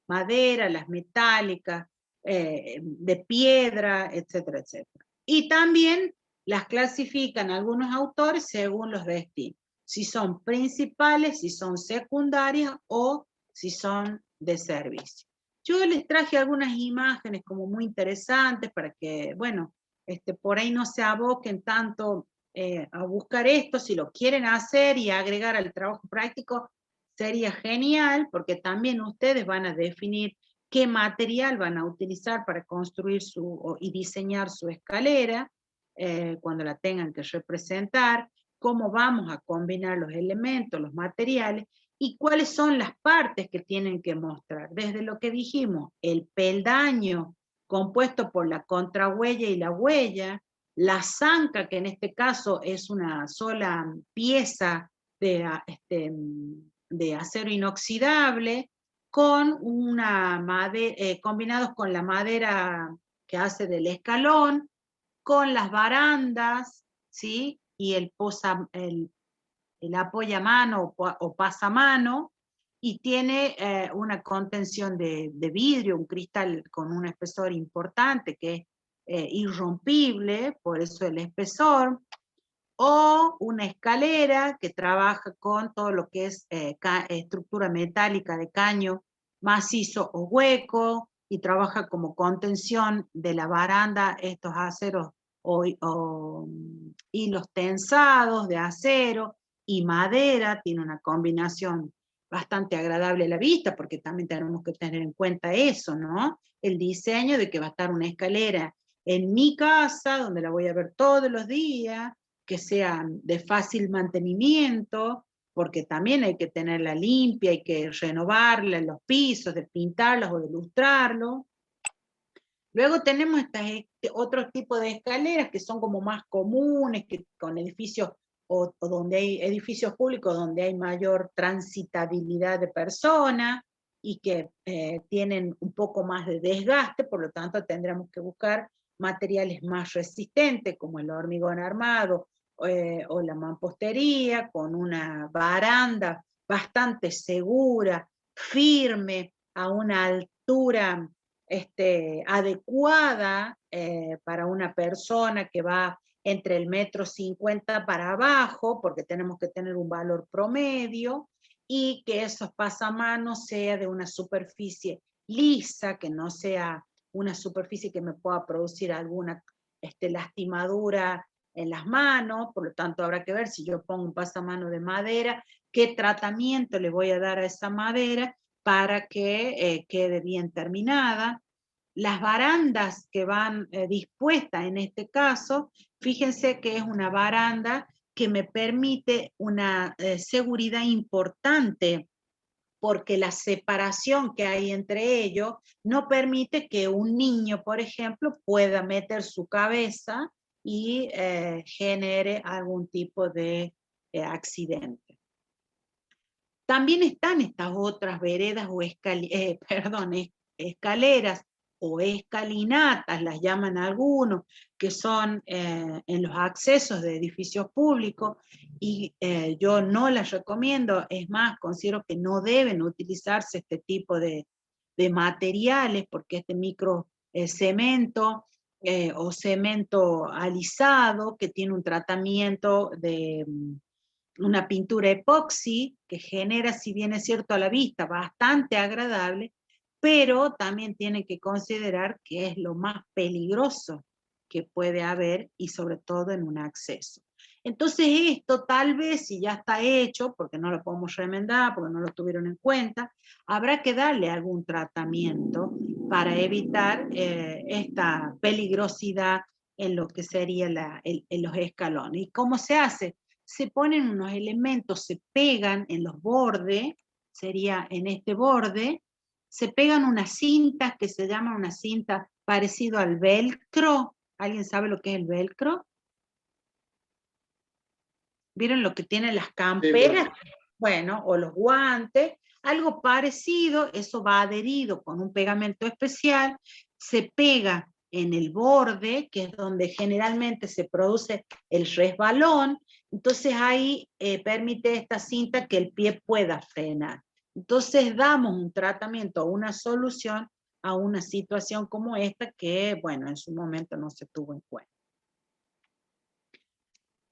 madera, las metálicas, de piedra, etcétera, etcétera. Y también las clasifican algunos autores según los destinos, si son principales, si son secundarias o si son de servicio. Yo les traje algunas imágenes como muy interesantes para que, bueno, por ahí no se aboquen tanto a buscar esto. Si lo quieren hacer y agregar al trabajo práctico, sería genial, porque también ustedes van a definir qué material van a utilizar para construir y diseñar su escalera, cuando la tengan que representar, cómo vamos a combinar los elementos, los materiales, y cuáles son las partes que tienen que mostrar. Desde lo que dijimos, el peldaño compuesto por la contrahuella y la huella, la zanca, que en este caso es una sola pieza de acero inoxidable, con una madera, combinados con la madera que hace del escalón, con las barandas, ¿sí? Y el apoyamano o pasamano, y tiene una contención de vidrio, un cristal con un espesor importante que es irrompible, por eso el espesor, o una escalera que trabaja con todo lo que es estructura metálica de caño macizo o hueco, y trabaja como contención de la baranda estos aceros o hilos tensados de acero y madera. Tiene una combinación bastante agradable a la vista, porque también tenemos que tener en cuenta eso, ¿no? El diseño de que va a estar una escalera en mi casa, donde la voy a ver todos los días, que sean de fácil mantenimiento, porque también hay que tenerla limpia, hay que renovarla en los pisos, de pintarlas o de lustrarlo. Luego tenemos otros tipos de escaleras que son como más comunes, que con edificios o donde hay edificios públicos donde hay mayor transitabilidad de personas y que tienen un poco más de desgaste, por lo tanto tendremos que buscar materiales más resistentes como el hormigón armado o la mampostería, con una baranda bastante segura, firme, a una altura adecuada para una persona que va entre el 1,50 m para abajo, porque tenemos que tener un valor promedio, y que esos pasamanos sea de una superficie lisa, que no sea una superficie que me pueda producir alguna lastimadura en las manos. Por lo tanto habrá que ver, si yo pongo un pasamano de madera, qué tratamiento le voy a dar a esa madera para que quede bien terminada. Las barandas que van dispuestas en este caso, fíjense que es una baranda que me permite una seguridad importante, porque la separación que hay entre ellos no permite que un niño, por ejemplo, pueda meter su cabeza y genere algún tipo de accidente. También están estas otras veredas o escaleras o escalinatas, las llaman algunos, que son en los accesos de edificios públicos, y yo no las recomiendo. Es más, considero que no deben utilizarse este tipo de materiales, porque este micro cemento o cemento alisado, que tiene un tratamiento de una pintura epoxi que genera, si bien es cierto a la vista, bastante agradable, pero también tiene que considerar que es lo más peligroso que puede haber, y sobre todo en un acceso. Entonces esto tal vez, si ya está hecho, porque no lo podemos remendar, porque no lo tuvieron en cuenta, habrá que darle algún tratamiento para evitar esta peligrosidad en lo que sería en los escalones. ¿Y cómo se hace? Se ponen unos elementos, se pegan en los bordes, sería en este borde, se pegan unas cintas que se llaman una cinta parecido al velcro. ¿Alguien sabe lo que es el velcro? ¿Vieron lo que tienen las camperas? Sí, bueno, o los guantes, algo parecido. Eso va adherido con un pegamento especial, se pega en el borde, que es donde generalmente se produce el resbalón. Entonces ahí permite esta cinta que el pie pueda frenar. Entonces damos un tratamiento, una solución a una situación como esta que, bueno, en su momento no se tuvo en cuenta.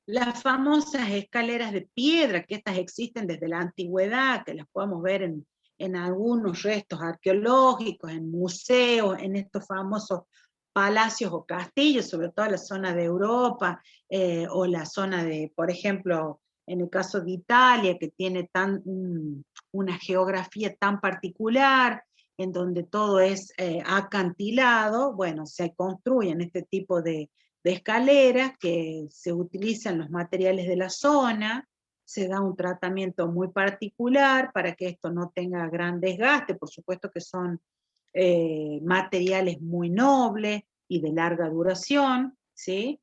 Las famosas escaleras de piedra, que estas existen desde la antigüedad, que las podemos ver en algunos restos arqueológicos, en museos, en estos famosos palacios o castillos, sobre todo en la zona de Europa, o la zona de, por ejemplo, en el caso de Italia, que tiene una geografía tan particular, en donde todo es acantilado, bueno, se construyen este tipo de escaleras que se utilizan los materiales de la zona, se da un tratamiento muy particular para que esto no tenga gran desgaste, por supuesto que son materiales muy nobles y de larga duración, ¿sí?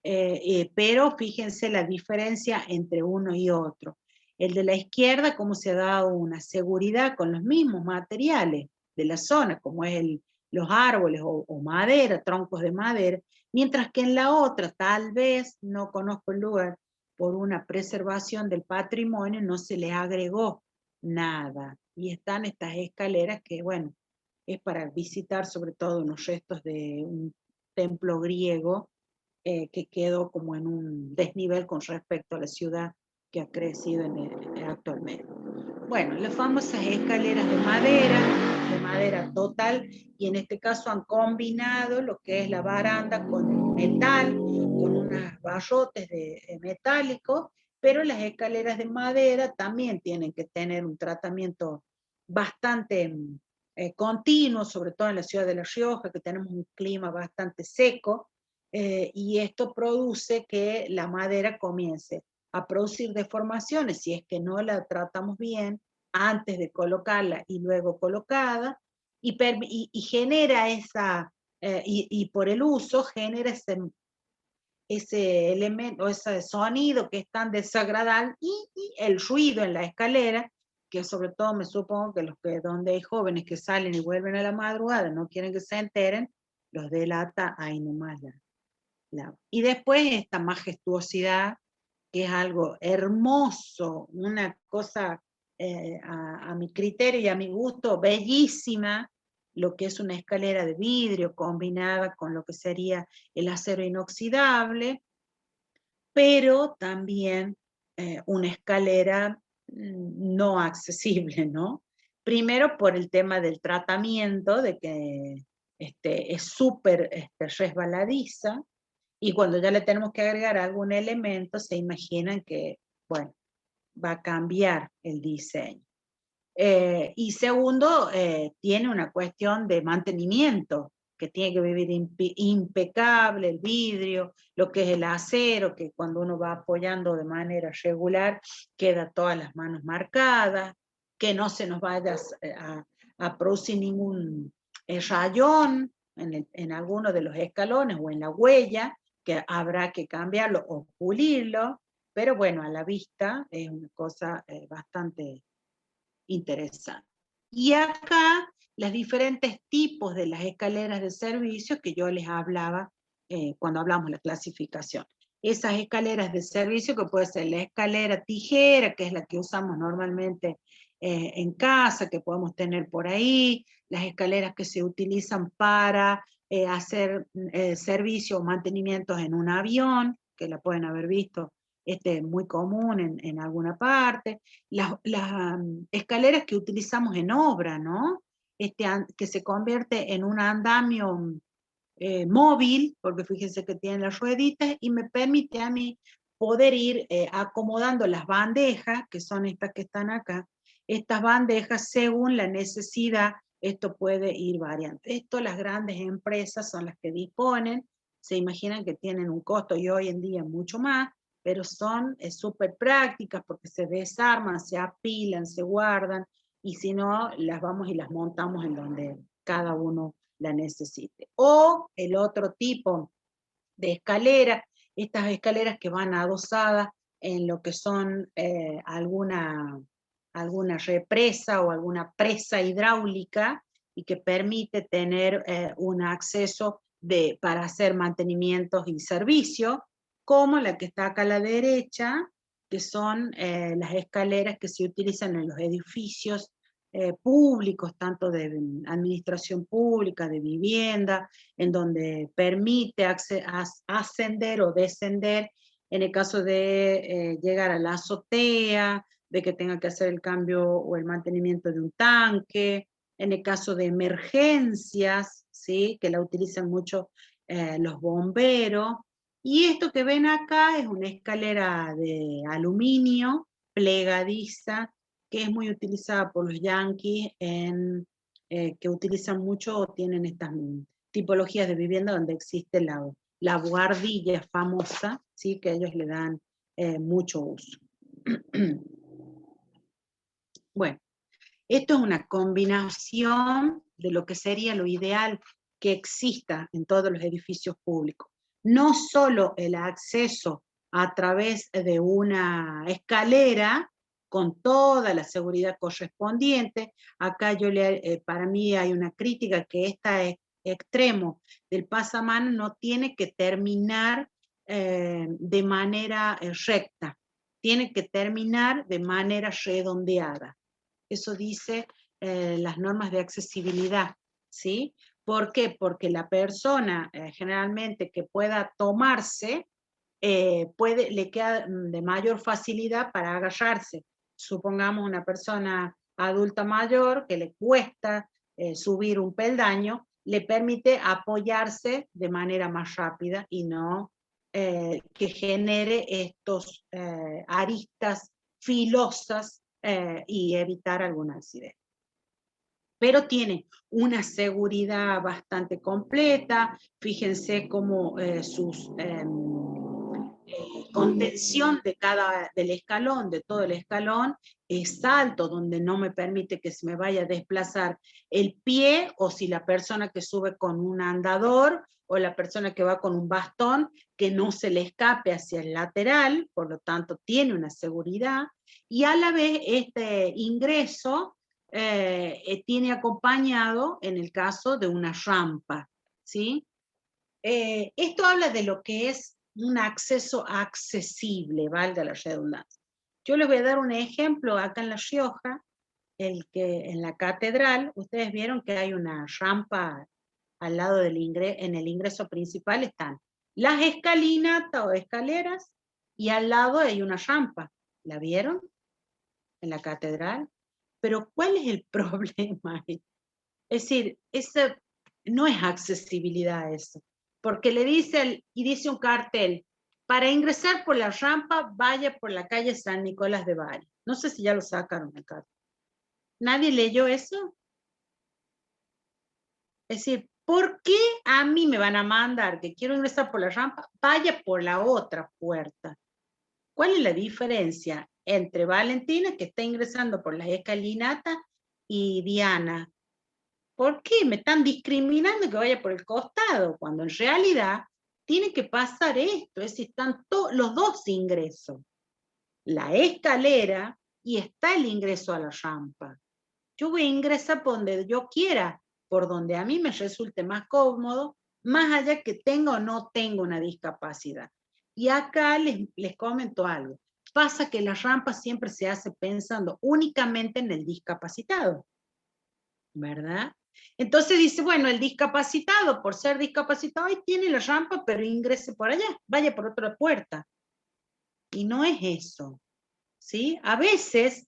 Pero fíjense la diferencia entre uno y otro. El de la izquierda, cómo se ha dado una seguridad con los mismos materiales de la zona, como es los árboles o madera, troncos de madera, mientras que en la otra, tal vez, no conozco el lugar, por una preservación del patrimonio, no se le agregó nada. Y están estas escaleras que, bueno, es para visitar sobre todo unos restos de un templo griego que quedó como en un desnivel con respecto a la ciudad que ha crecido actualmente. Bueno, las famosas escaleras de madera total, y en este caso han combinado lo que es la baranda con metal, con unos barrotes de metálicos, pero las escaleras de madera también tienen que tener un tratamiento bastante continuo, sobre todo en la ciudad de La Rioja, que tenemos un clima bastante seco, y esto produce que la madera comience a producir deformaciones si es que no la tratamos bien antes de colocarla y luego colocada, y genera esa, y por el uso genera ese elemento, ese sonido que es tan desagradable, y el ruido en la escalera, que sobre todo me supongo que donde hay jóvenes que salen y vuelven a la madrugada, no quieren que se enteren, los delata ahí nomás y después esta majestuosidad, que es algo hermoso, una cosa a mi criterio y a mi gusto, bellísima, lo que es una escalera de vidrio combinada con lo que sería el acero inoxidable, pero también una escalera no accesible, ¿no? Primero por el tema del tratamiento, de que es súper resbaladiza, y cuando ya le tenemos que agregar algún elemento, se imaginan que, bueno, va a cambiar el diseño. Y segundo, tiene una cuestión de mantenimiento, que tiene que vivir impecable el vidrio, lo que es el acero, que cuando uno va apoyando de manera regular, queda todas las manos marcadas, que no se nos vaya a producir ningún rayón en alguno de los escalones o en la huella, que habrá que cambiarlo o pulirlo, pero bueno, a la vista es una cosa bastante interesante. Y acá los diferentes tipos de las escaleras de servicio que yo les hablaba cuando hablamos de la clasificación. Esas escaleras de servicio, que puede ser la escalera tijera, que es la que usamos normalmente en casa, que podemos tener por ahí, las escaleras que se utilizan para hacer servicio o mantenimientos en un avión, que la pueden haber visto, muy común en alguna parte, las escaleras que utilizamos en obra, ¿no? Que se convierte en un andamio móvil, porque fíjense que tiene las rueditas, y me permite a mí poder ir acomodando las bandejas, que son estas que están acá, estas bandejas según la necesidad, esto puede ir variando. Esto las grandes empresas son las que disponen, se imaginan que tienen un costo y hoy en día mucho más, pero son súper prácticas porque se desarman, se apilan, se guardan, y si no, las vamos y las montamos en donde cada uno la necesite. O el otro tipo de escalera, estas escaleras que van adosadas en lo que son alguna represa o alguna presa hidráulica, y que permite tener un acceso para hacer mantenimientos y servicios, como la que está acá a la derecha, que son las escaleras que se utilizan en los edificios públicos, tanto de administración pública, de vivienda, en donde permite ascender o descender en el caso de llegar a la azotea, de que tenga que hacer el cambio o el mantenimiento de un tanque, en el caso de emergencias, ¿sí? Que la utilizan mucho los bomberos. Y esto que ven acá es una escalera de aluminio plegadiza, que es muy utilizada por los yanquis, que utilizan mucho o tienen estas tipologías de vivienda donde existe la buhardilla famosa, ¿sí? Que ellos le dan mucho uso. Bueno, esto es una combinación de lo que sería lo ideal que exista en todos los edificios públicos. No solo el acceso a través de una escalera con toda la seguridad correspondiente. Acá para mí hay una crítica que este extremo del pasamano no tiene que terminar de manera recta, tiene que terminar de manera redondeada. Eso dice las normas de accesibilidad, ¿sí? ¿Por qué? Porque la persona generalmente que pueda tomarse, le queda de mayor facilidad para agacharse. Supongamos una persona adulta mayor que le cuesta subir un peldaño, le permite apoyarse de manera más rápida y no que genere estos aristas filosas y evitar algún accidente. Pero tiene una seguridad bastante completa. Fíjense cómo sus contención del escalón, de todo el escalón, es alto, donde no me permite que se me vaya a desplazar el pie, o si la persona que sube con un andador, o la persona que va con un bastón, que no se le escape hacia el lateral, por lo tanto tiene una seguridad, y a la vez este ingreso tiene acompañado, en el caso de una rampa, ¿sí? Esto habla de lo que es un acceso accesible, valga la redundancia. Yo les voy a dar un ejemplo acá en La Rioja, en la catedral, ustedes vieron que hay una rampa al lado en el ingreso principal están las escalinatas o escaleras, y al lado hay una rampa. ¿La vieron? En la catedral. Pero ¿cuál es el problema? Es decir, no es accesibilidad eso, porque dice un cartel, para ingresar por la rampa, vaya por la calle San Nicolás de Bari. No sé si ya lo sacaron el cartel. ¿Nadie leyó eso? Es decir, ¿por qué a mí me van a mandar que quiero ingresar por la rampa? Vaya por la otra puerta. ¿Cuál es la diferencia entre Valentina, que está ingresando por las escalinatas, y Diana? ¿Por qué me están discriminando que vaya por el costado? Cuando en realidad tiene que pasar esto, es decir, están los dos ingresos. La escalera y está el ingreso a la rampa. Yo voy a ingresar por donde yo quiera, por donde a mí me resulte más cómodo, más allá que tenga o no tenga una discapacidad. Y acá les comento algo. Pasa que la rampa siempre se hace pensando únicamente en el discapacitado, ¿verdad? Entonces dice, bueno, el discapacitado, por ser discapacitado, ahí tiene la rampa, pero ingrese por allá, vaya por otra puerta. Y no es eso, ¿sí? A veces,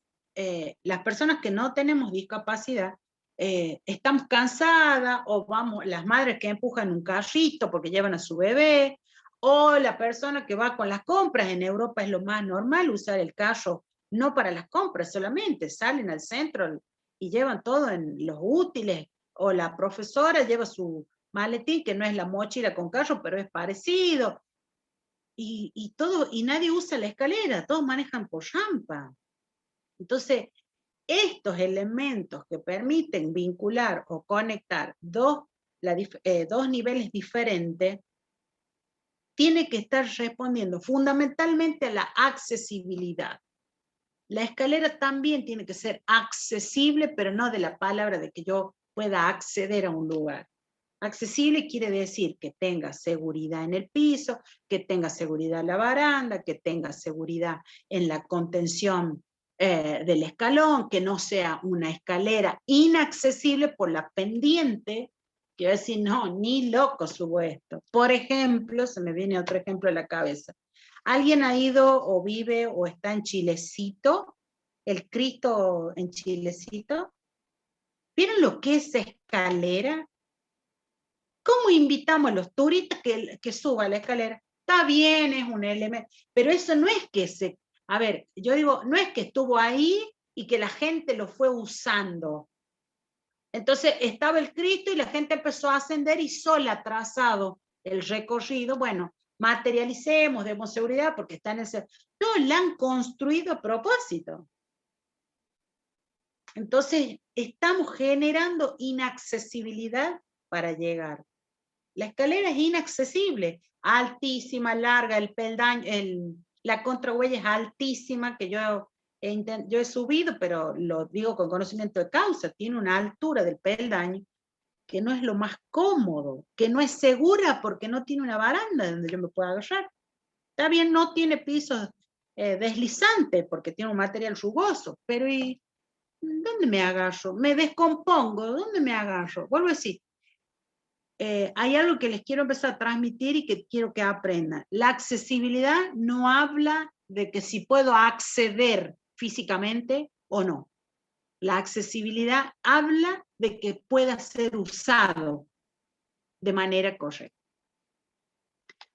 las personas que no tenemos discapacidad, estamos cansadas, o las madres que empujan un carrito porque llevan a su bebé, o la persona que va con las compras. En Europa es lo más normal usar el carro, no para las compras solamente, salen al centro y llevan todo en los útiles, o la profesora lleva su maletín, que no es la mochila con carro, pero es parecido, y nadie usa la escalera, todos manejan por rampa. Entonces, estos elementos que permiten vincular o conectar dos niveles diferentes, tiene que estar respondiendo fundamentalmente a la accesibilidad. La escalera también tiene que ser accesible, pero no de la palabra de que yo pueda acceder a un lugar. Accesible quiere decir que tenga seguridad en el piso, que tenga seguridad en la baranda, que tenga seguridad en la contención del escalón, que no sea una escalera inaccesible por la pendiente, que yo decir, no, ni loco subo esto. Por ejemplo, se me viene otro ejemplo a la cabeza. ¿Alguien ha ido o vive o está en Chilecito? el Cristo en Chilecito? ¿Vieron lo que es escalera? ¿Cómo invitamos a los turistas que suban la escalera? Está bien, es un elemento, pero eso no es que se... A ver, yo digo, no es que estuvo ahí y que la gente lo fue usando. Entonces estaba el Cristo y la gente empezó a ascender y sola trazado el recorrido. Bueno, materialicemos, demos seguridad porque está en ese... No, la han construido a propósito. Entonces estamos generando inaccesibilidad para llegar. La escalera es inaccesible, altísima, larga, el peldaño, la contrahuella es altísima, que yo he subido, pero lo digo con conocimiento de causa, tiene una altura del peldaño que no es lo más cómodo, que no es segura porque no tiene una baranda donde yo me pueda agarrar. Está bien, no tiene pisos deslizantes porque tiene un material rugoso, pero ¿y dónde me agarro? Me descompongo, ¿dónde me agarro? Vuelvo a decir, hay algo que les quiero empezar a transmitir y que quiero que aprendan. La accesibilidad no habla de que si puedo acceder físicamente o no. La accesibilidad habla de que pueda ser usado de manera correcta.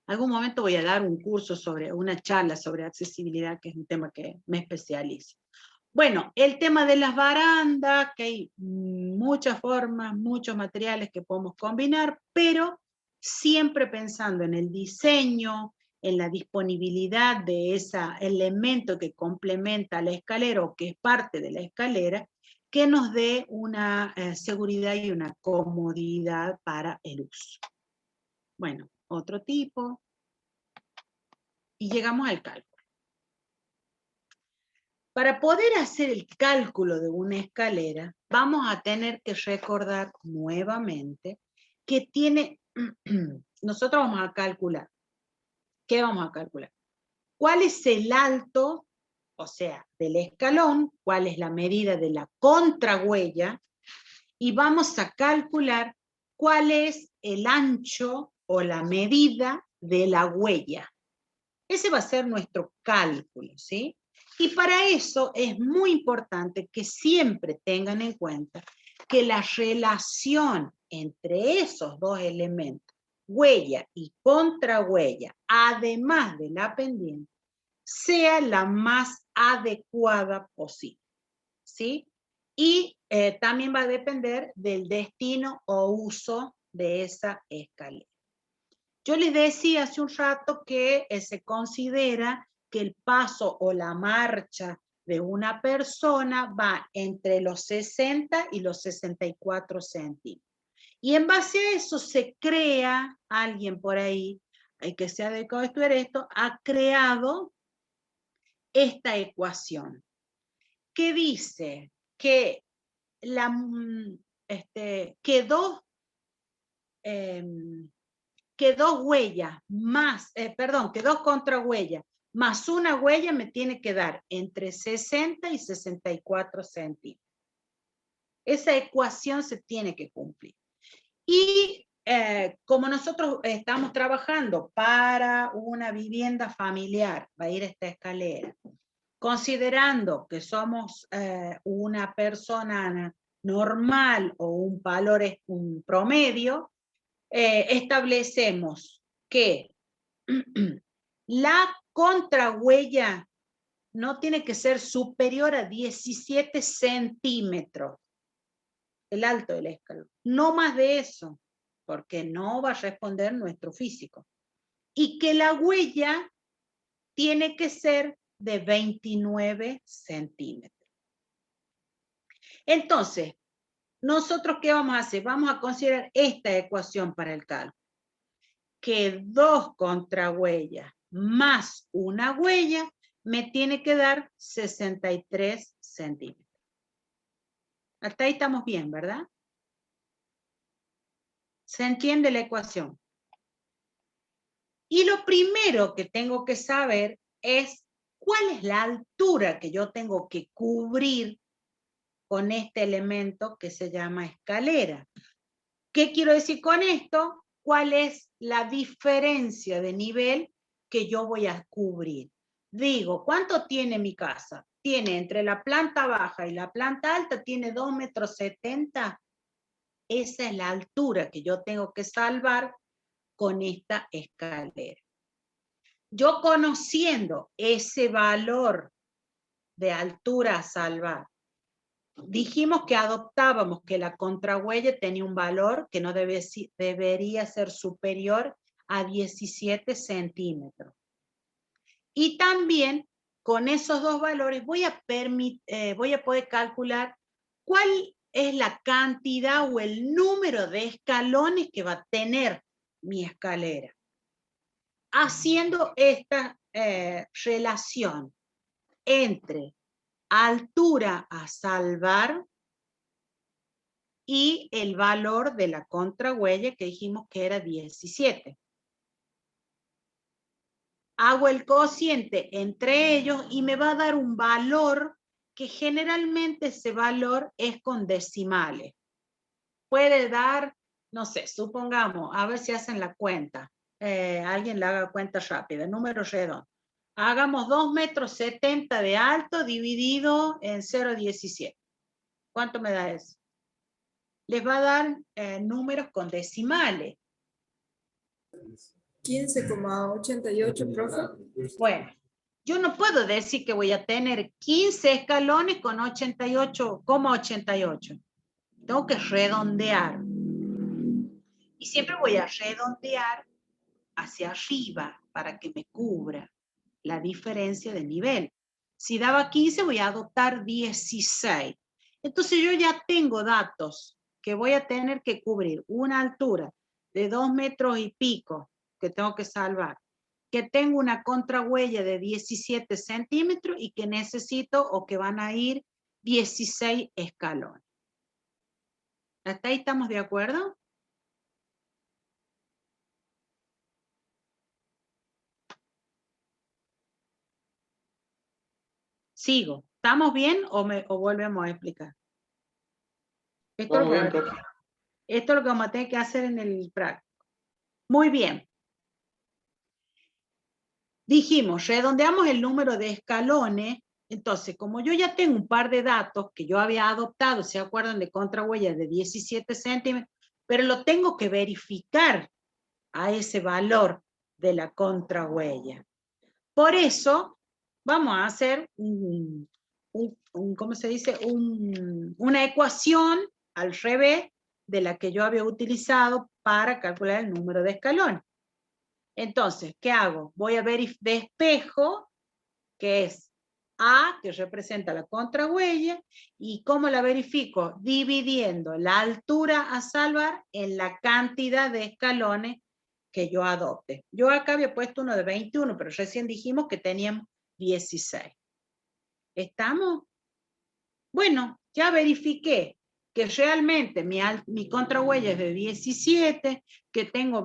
Algún momento voy a dar un curso una charla sobre accesibilidad, que es un tema que me especializo. Bueno, el tema de las barandas, que hay muchas formas, muchos materiales que podemos combinar, pero siempre pensando en el diseño, en la disponibilidad de ese elemento que complementa la escalera o que es parte de la escalera, que nos dé una seguridad y una comodidad para el uso. Bueno, otro tipo. Y llegamos al cálculo. Para poder hacer el cálculo de una escalera, vamos a tener que recordar nuevamente que nosotros vamos a calcular. ¿Qué vamos a calcular? ¿Cuál es el alto, o sea, del escalón? ¿Cuál es la medida de la contrahuella? Y vamos a calcular cuál es el ancho o la medida de la huella. Ese va a ser nuestro cálculo, ¿sí? Y para eso es muy importante que siempre tengan en cuenta que la relación entre esos dos elementos, huella y contrahuella, además de la pendiente, sea la más adecuada posible, ¿sí? Y también va a depender del destino o uso de esa escalera. Yo les decía hace un rato que se considera que el paso o la marcha de una persona va entre los 60 y los 64 centímetros. Y en base a eso se crea, alguien por ahí, que se ha dedicado a estudiar esto, ha creado esta ecuación, que dice que, que dos huellas más, que dos contrahuellas más una huella me tiene que dar entre 60 y 64 centímetros. Esa ecuación se tiene que cumplir. Y como nosotros estamos trabajando para una vivienda familiar, va a ir esta escalera, considerando que somos una persona normal o un valor, un promedio, establecemos que la contrahuella no tiene que ser superior a 17 centímetros, el alto del escalón. No más de eso, porque no va a responder nuestro físico. Y que la huella tiene que ser de 29 centímetros. Entonces, ¿nosotros qué vamos a hacer? Vamos a considerar esta ecuación para el cálculo. Que dos contrahuellas más una huella me tiene que dar 63 centímetros. Hasta ahí estamos bien, ¿verdad? ¿Se entiende la ecuación? Y lo primero que tengo que saber es cuál es la altura que yo tengo que cubrir con este elemento que se llama escalera. ¿Qué quiero decir con esto? ¿Cuál es la diferencia de nivel que yo voy a cubrir? digo, ¿cuánto tiene mi casa? Tiene entre la planta baja y la planta alta, tiene 2,70 metros. Esa es la altura que yo tengo que salvar con esta escalera. Yo conociendo ese valor de altura a salvar, dijimos que adoptábamos que la contrahuella tenía un valor que no debería ser superior a 17 centímetros. Y también con esos dos valores voy a poder calcular cuál es la cantidad o el número de escalones que va a tener mi escalera. Haciendo esta relación entre altura a salvar y el valor de la contrahuella que dijimos que era 17. Hago el cociente entre ellos y me va a dar un valor que generalmente ese valor es con decimales. Puede dar, no sé, supongamos, a ver si hacen la cuenta. Alguien le haga cuenta rápida, número redondo. Hagamos 2,70 metros de alto dividido en 0,17. ¿Cuánto me da eso? Les va a dar números con decimales. 15,88, profe. Bueno, yo no puedo decir que voy a tener 15 escalones con 88,88. Tengo que redondear. Y siempre voy a redondear hacia arriba para que me cubra la diferencia de nivel. Si daba 15, voy a adoptar 16. Entonces yo ya tengo datos que voy a tener que cubrir una altura de 2 metros y pico que tengo que salvar, que tengo una contrahuella de 17 centímetros y que necesito o que van a ir 16 escalones. ¿Hasta ahí estamos de acuerdo? Sigo. ¿Estamos bien o volvemos a explicar? Esto es lo que vamos a tener que hacer en el práctico. Muy bien. Dijimos, redondeamos el número de escalones. Entonces, como yo ya tengo un par de datos que yo había adoptado, ¿se acuerdan de contrahuella de 17 centímetros? Pero lo tengo que verificar a ese valor de la contrahuella. Por eso, vamos a hacer ¿cómo se dice? Una ecuación al revés de la que yo había utilizado para calcular el número de escalones. Entonces, ¿qué hago? Voy a despejo, que es A, que representa la contrahuella, y ¿cómo la verifico? Dividiendo la altura a salvar en la cantidad de escalones que yo adopte. Yo acá había puesto uno de 21, pero recién dijimos que teníamos 16. ¿Estamos? Bueno, ya verifiqué que realmente mi contrahuella es de 17, que tengo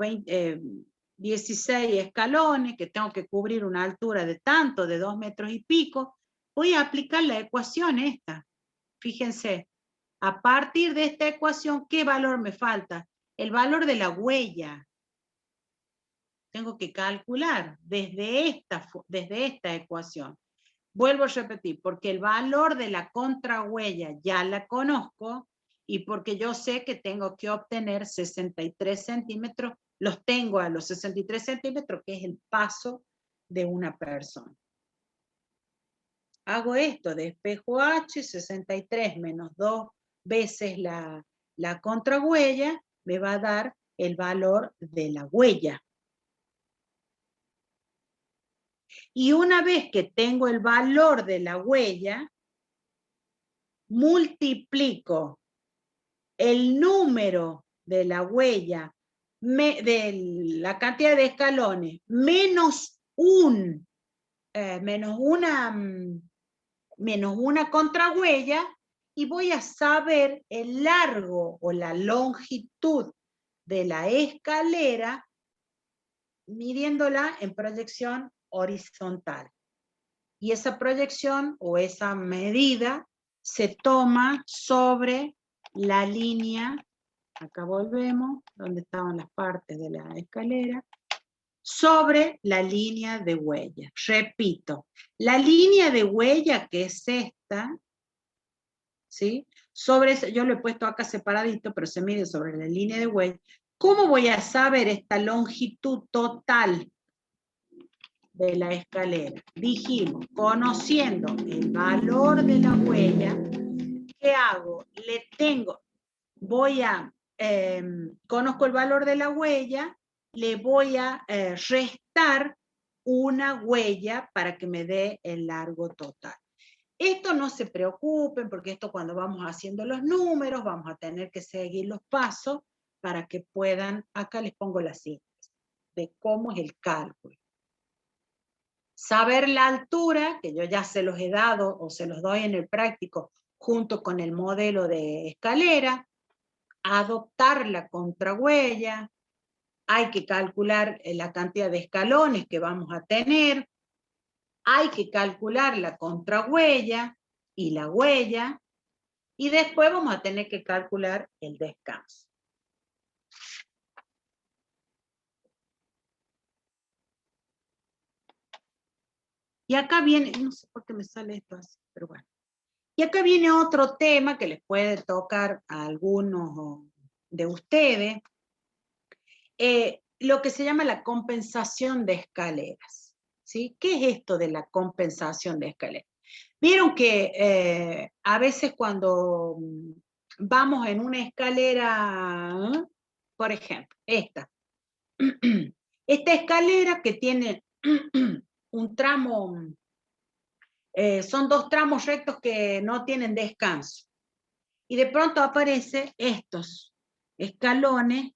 16 escalones, que tengo que cubrir una altura de tanto, de 2 metros y pico. Voy a aplicar la ecuación esta. Fíjense, a partir de esta ecuación, ¿qué valor me falta? El valor de la huella. Tengo que calcular desde esta ecuación. Vuelvo a repetir, porque el valor de la contrahuella ya la conozco y porque yo sé que tengo que obtener 63 centímetros, los tengo a los 63 centímetros, que es el paso de una persona. Hago esto, despejo H, 63 menos 2 veces la contrahuella, me va a dar el valor de la huella. Y una vez que tengo el valor de la huella, multiplico el número de la huella, de la cantidad de escalones, menos una contrahuella, y voy a saber el largo o la longitud de la escalera midiéndola en proyección horizontal. Y esa proyección o esa medida se toma sobre la línea, acá volvemos, donde estaban las partes de la escalera, sobre la línea de huella. Repito, la línea de huella que es esta, ¿sí? Sobre esa, yo lo he puesto acá separadito, pero se mide sobre la línea de huella. ¿Cómo voy a saber esta longitud total de la escalera? Dijimos, conociendo el valor de la huella, ¿qué hago? Conozco el valor de la huella, le voy a restar una huella para que me dé el largo total. Esto no se preocupen, porque esto cuando vamos haciendo los números, vamos a tener que seguir los pasos para que puedan, acá les pongo la síntesis de cómo es el cálculo. Saber la altura, que yo ya se los he dado o se los doy en el práctico junto con el modelo de escalera. Adoptar la contrahuella, hay que calcular la cantidad de escalones que vamos a tener, hay que calcular la contrahuella y la huella, y después vamos a tener que calcular el descanso. Y acá viene, no sé por qué me sale esto así, pero bueno. Y acá viene otro tema que les puede tocar a algunos de ustedes, lo que se llama la compensación de escaleras. ¿Sí? ¿Qué es esto de la compensación de escaleras? Vieron que a veces cuando vamos en una escalera, por ejemplo, esta escalera que tiene un tramo, son dos tramos rectos que no tienen descanso, y de pronto aparecen estos escalones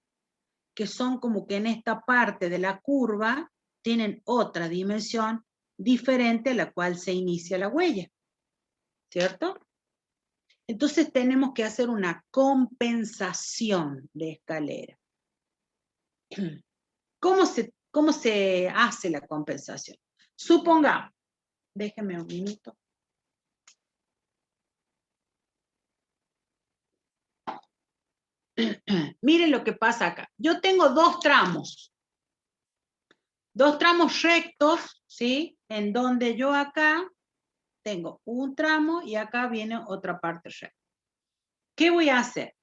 que son como que en esta parte de la curva tienen otra dimensión diferente a la cual se inicia la huella, ¿cierto? Entonces tenemos que hacer una compensación de escalera. ¿Cómo se hace la compensación? Supongamos, déjenme un minuto. Miren lo que pasa acá. Yo tengo dos tramos rectos, ¿sí? En donde yo acá tengo un tramo y acá viene otra parte recta. ¿Qué voy a hacer?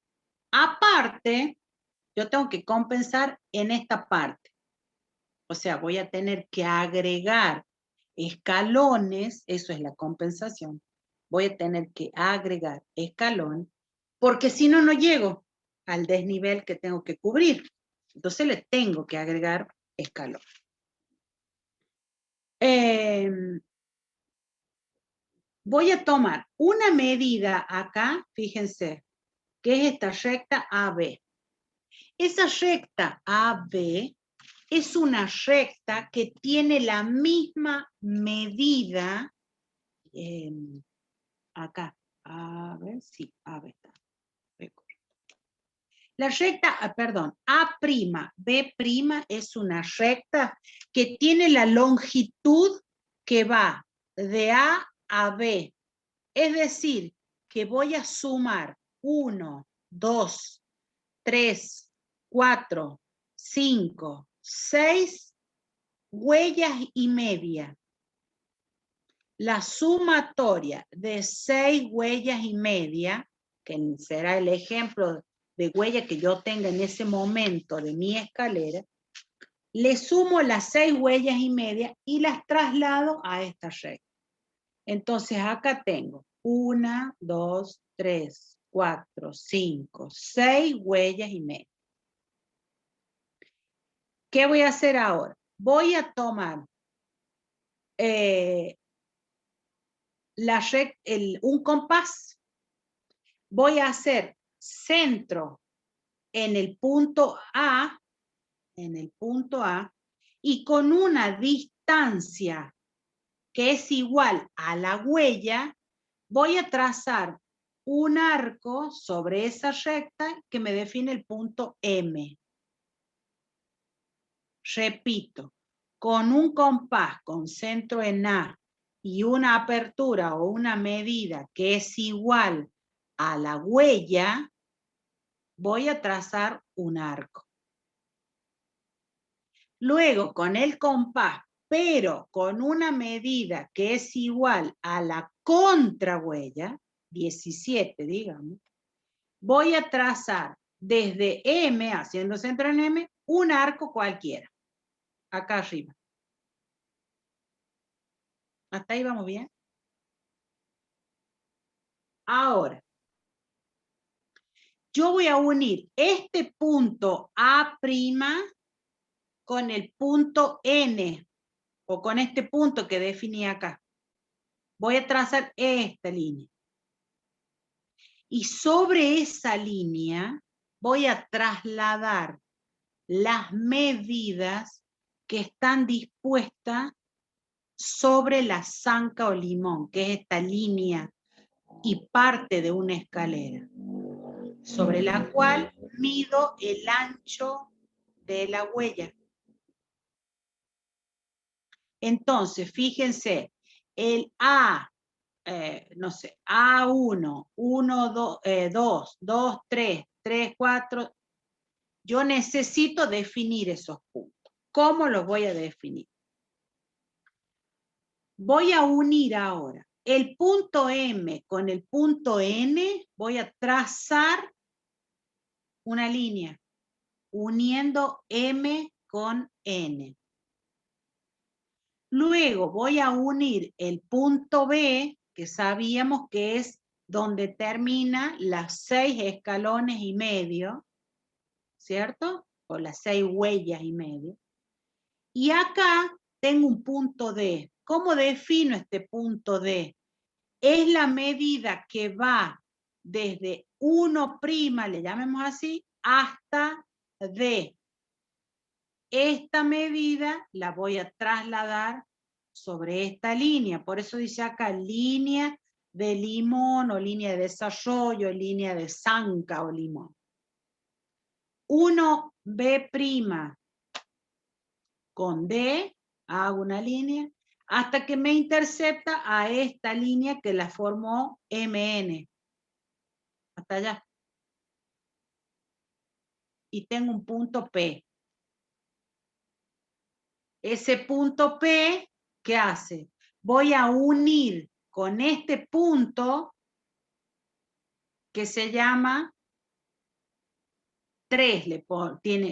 Aparte, yo tengo que compensar en esta parte. O sea, voy a tener que agregar escalones, eso es la compensación. Voy a tener que agregar escalón, porque si no, no llego al desnivel que tengo que cubrir. Entonces le tengo que agregar escalón. Voy a tomar una medida acá, fíjense, que es esta recta AB. Esa recta AB es una recta que tiene la misma medida, acá, a ver, sí, AB está. La recta, perdón, A'B' es una recta que tiene la longitud que va de A a B. Es decir, que voy a sumar 1, 2, 3, 4, 5, 6 huellas y media. La sumatoria de 6 huellas y media, que será el ejemplo de huella que yo tenga en ese momento de mi escalera, le sumo las 6 huellas y media y las traslado a esta recta. Entonces acá tengo 1, 2, 3, 4, 5, 6 huellas y media. ¿Qué voy a hacer ahora? Voy a tomar un compás. Voy a hacer centro en el punto A, y con una distancia que es igual a la huella, voy a trazar un arco sobre esa recta que me define el punto M. Repito, con un compás con centro en A y una apertura o una medida que es igual a la huella, voy a trazar un arco. Luego, con el compás, pero con una medida que es igual a la contrahuella, 17, digamos, voy a trazar desde M, haciendo centro en M, un arco cualquiera, acá arriba. ¿Hasta ahí vamos bien? Ahora, yo voy a unir este punto A' con el punto N, o con este punto que definí acá. Voy a trazar esta línea. Y sobre esa línea voy a trasladar las medidas que están dispuestas sobre la zanca o limón, que es esta línea y parte de una escalera, sobre la cual mido el ancho de la huella. Entonces, fíjense, el A, no sé, A1, 1, 2, 2, 3, 3, 4, yo necesito definir esos puntos. ¿Cómo los voy a definir? Voy a unir ahora el punto M con el punto N, voy a trazar una línea, uniendo M con N. Luego voy a unir el punto B, que sabíamos que es donde termina las 6 escalones y medio, ¿cierto? O las 6 huellas y medio. Y acá tengo un punto D. ¿Cómo defino este punto D? Es la medida que va desde 1', le llamemos así, hasta D. Esta medida la voy a trasladar sobre esta línea. Por eso dice acá línea de limón o línea de desarrollo, línea de zanca o limón. 1', con D, hago una línea, hasta que me intercepta a esta línea que la formó MN. Hasta allá. Y tengo un punto P. Ese punto P, ¿qué hace? Voy a unir con este punto que se llama 3,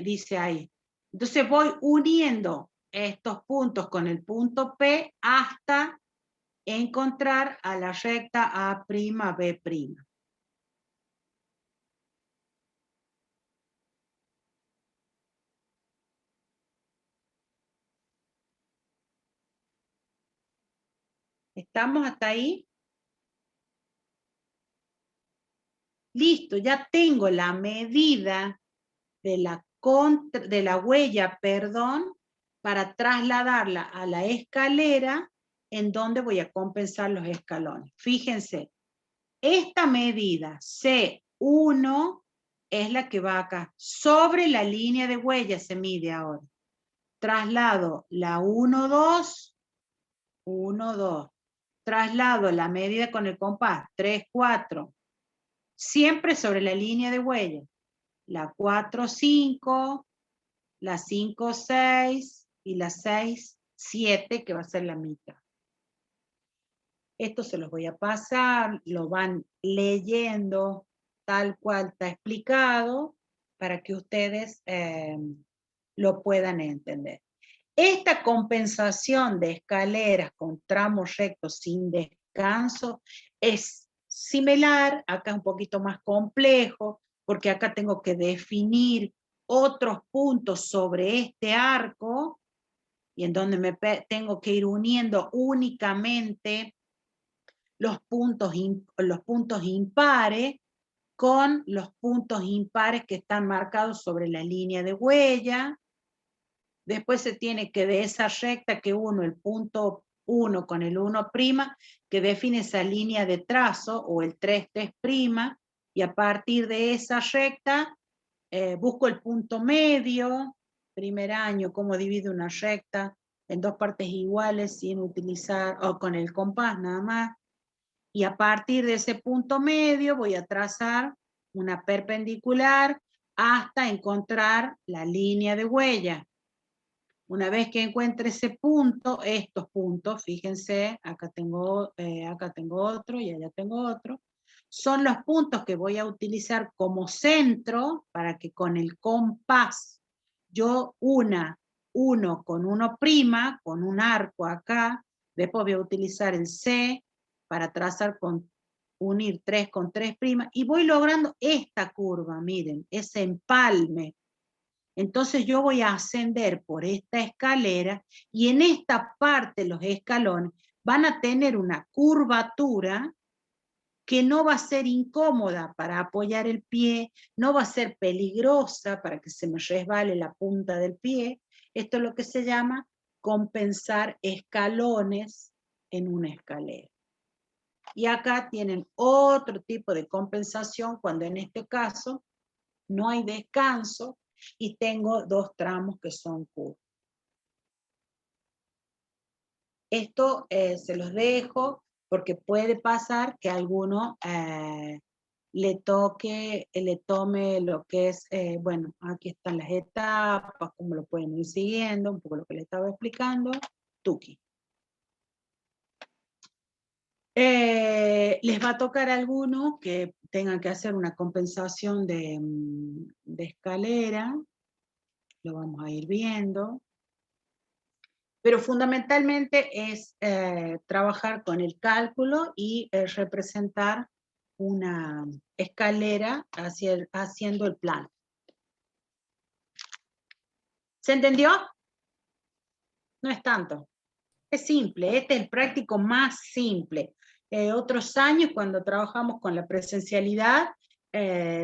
dice ahí. Entonces voy uniendo estos puntos con el punto P hasta encontrar a la recta A'B'. ¿Estamos hasta ahí? Listo, ya tengo la medida de la huella, para trasladarla a la escalera en donde voy a compensar los escalones. Fíjense, esta medida C1 es la que va acá. Sobre la línea de huella se mide ahora. Traslado la 1, 2, 1, 2. Traslado la medida con el compás, 3, 4. Siempre sobre la línea de huella. La 4, 5, la 5, 6 y la 6, 7, que va a ser la mitad. Esto se los voy a pasar, lo van leyendo tal cual está explicado para que ustedes lo puedan entender. Esta compensación de escaleras con tramos rectos sin descanso es similar, acá es un poquito más complejo, porque acá tengo que definir otros puntos sobre este arco, y en donde tengo que ir uniendo únicamente los puntos impares con los puntos impares que están marcados sobre la línea de huella. Después se tiene que de esa recta que uno, el punto 1 con el 1', que define esa línea de trazo, o el 3', y a partir de esa recta busco el punto medio, primer año, cómo divide una recta en dos partes iguales sin utilizar, o con el compás nada más, y a partir de ese punto medio voy a trazar una perpendicular hasta encontrar la línea de huella. Una vez que encuentre ese punto, estos puntos, fíjense, acá tengo otro y allá tengo otro, son los puntos que voy a utilizar como centro para que con el compás yo uno con uno prima, con un arco acá, después voy a utilizar el C para trazar unir 3 con 3 prima, y voy logrando esta curva, miren, ese empalme. Entonces yo voy a ascender por esta escalera y en esta parte los escalones van a tener una curvatura que no va a ser incómoda para apoyar el pie, no va a ser peligrosa para que se me resbale la punta del pie. Esto es lo que se llama compensar escalones en una escalera. Y acá tienen otro tipo de compensación cuando en este caso no hay descanso y tengo dos tramos que son curvos. Esto se los dejo porque puede pasar que a alguno le tome lo que es, bueno, aquí están las etapas, como lo pueden ir siguiendo, un poco lo que les estaba explicando, tuki. Les va a tocar a algunos que tengan que hacer una compensación de escalera, lo vamos a ir viendo. Pero fundamentalmente es trabajar con el cálculo y representar una escalera haciendo el plano. ¿Se entendió? No es tanto. Es simple, este es el práctico más simple. Otros años, cuando trabajamos con la presencialidad,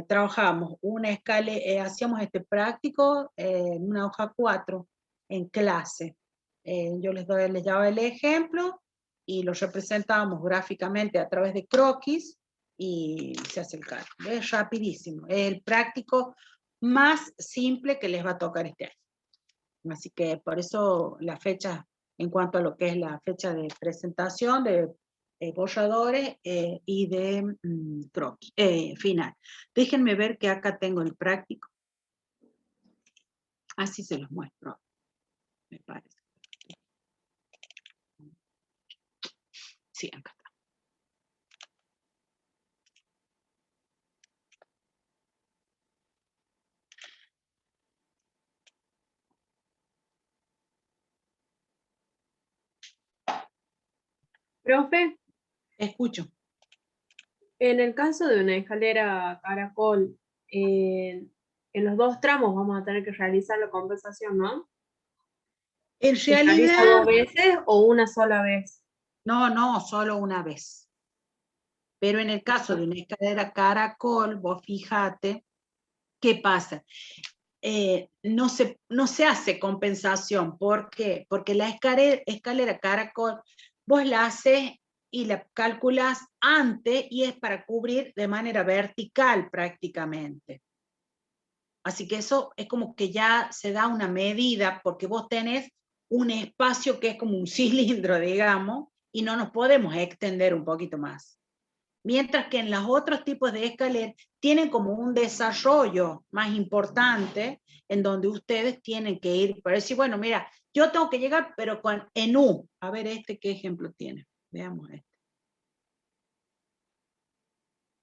trabajábamos una escalera, hacíamos este práctico en una hoja 4 en clase. Yo les daba el ejemplo y lo representábamos gráficamente a través de croquis y se hace el cálculo. Es rapidísimo, es el práctico más simple que les va a tocar este año. Así que por eso la fecha, en cuanto a lo que es la fecha de presentación de borradores y de croquis, final. Déjenme ver que acá tengo el práctico. Así se los muestro, me parece. Sí, acá está. Profe, Escucho. en el caso de una escalera caracol, en los dos tramos vamos a tener que realizar la compensación, ¿no? En ¿Se realiza realidad, 2 veces o una sola vez? no, solo una vez. Pero en el caso de una escalera caracol, vos fíjate, ¿qué pasa? No se hace compensación. ¿Por qué? Porque la escalera caracol, vos la haces y la calculas antes y es para cubrir de manera vertical prácticamente. Así que eso es como que ya se da una medida porque vos tenés un espacio que es como un cilindro, digamos, y no nos podemos extender un poquito más. Mientras que en los otros tipos de escaleras tienen como un desarrollo más importante en donde ustedes tienen que ir para decir, bueno, mira, yo tengo que llegar, pero en U. A ver qué ejemplo tiene. Veamos este.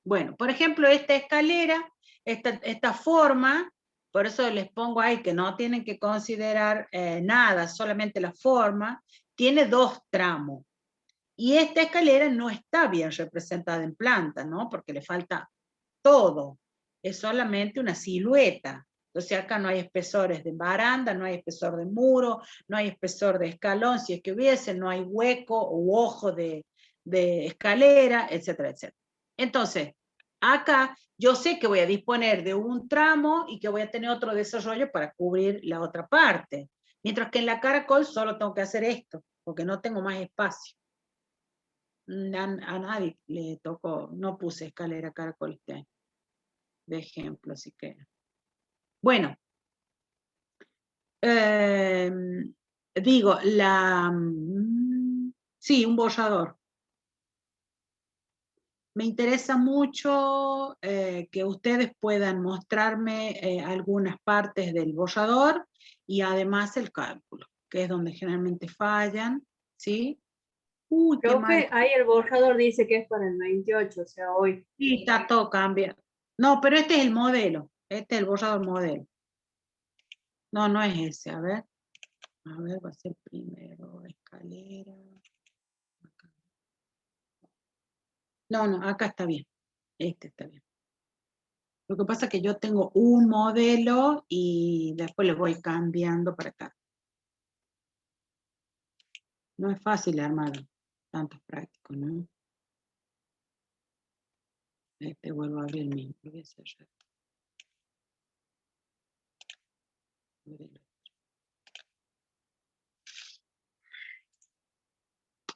Bueno, por ejemplo, esta escalera, esta forma, por eso les pongo ahí que no tienen que considerar nada, solamente la forma, tiene dos tramos. Y esta escalera no está bien representada en planta, ¿no? Porque le falta todo. Es solamente una silueta. Entonces acá no hay espesores de baranda, no hay espesor de muro, no hay espesor de escalón, si es que hubiese, no hay hueco u ojo de escalera, etcétera, etcétera. Entonces, acá yo sé que voy a disponer de un tramo y que voy a tener otro desarrollo para cubrir la otra parte. Mientras que en la caracol solo tengo que hacer esto, porque no tengo más espacio. A nadie le tocó, no puse escalera caracol este año, de ejemplo, así que. Bueno, digo, sí, un borrador. Me interesa mucho que ustedes puedan mostrarme algunas partes del borrador y además el cálculo. que es donde generalmente fallan, ¿sí? Uy, qué Profe, mal. ahí el borrador dice que es para el 28, o sea, hoy. Sí, está todo cambiado. No, pero este es el modelo. Este es el borrador modelo. No, no es ese. A ver, va a ser primero. Escalera. Acá. No, acá está bien. Este está bien. Lo que pasa es que yo tengo un modelo y después le voy cambiando para acá. No es fácil armar tantos prácticos, ¿no? Este vuelvo a abrir el mismo. Lo voy a cerrar.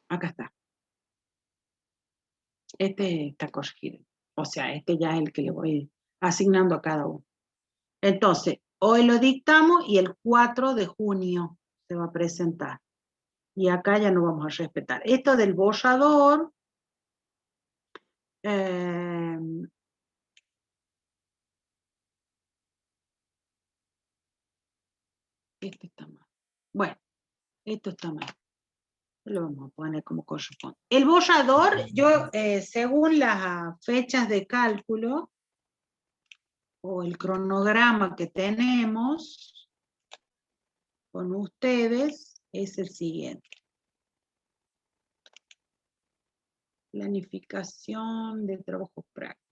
Acá está. Este está corregido. O sea, este ya es el que le voy asignando a cada uno. Entonces, hoy lo dictamos y el 4 de junio se va a presentar. Y acá ya no vamos a respetar. Esto del borrador, este está mal. Bueno, esto está mal. Lo vamos a poner como corresponde. El borrador, yo, según las fechas de cálculo, o el cronograma que tenemos con ustedes, es el siguiente. Planificación de trabajo práctico.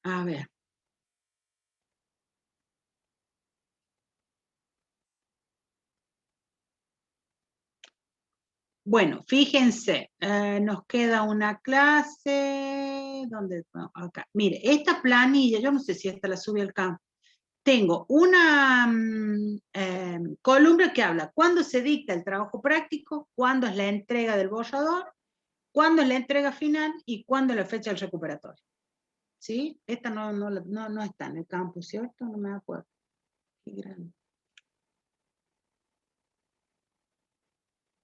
A ver. Bueno, fíjense, nos queda una clase, ¿dónde? No, acá. Mire, esta planilla, yo no sé si esta la subí al campo. Tengo una columna que habla cuándo se dicta el trabajo práctico, cuándo es la entrega del borrador, cuándo es la entrega final y cuándo es la fecha del recuperatorio. ¿Sí? Esta no está en el campus, ¿cierto? No me acuerdo. Qué grande.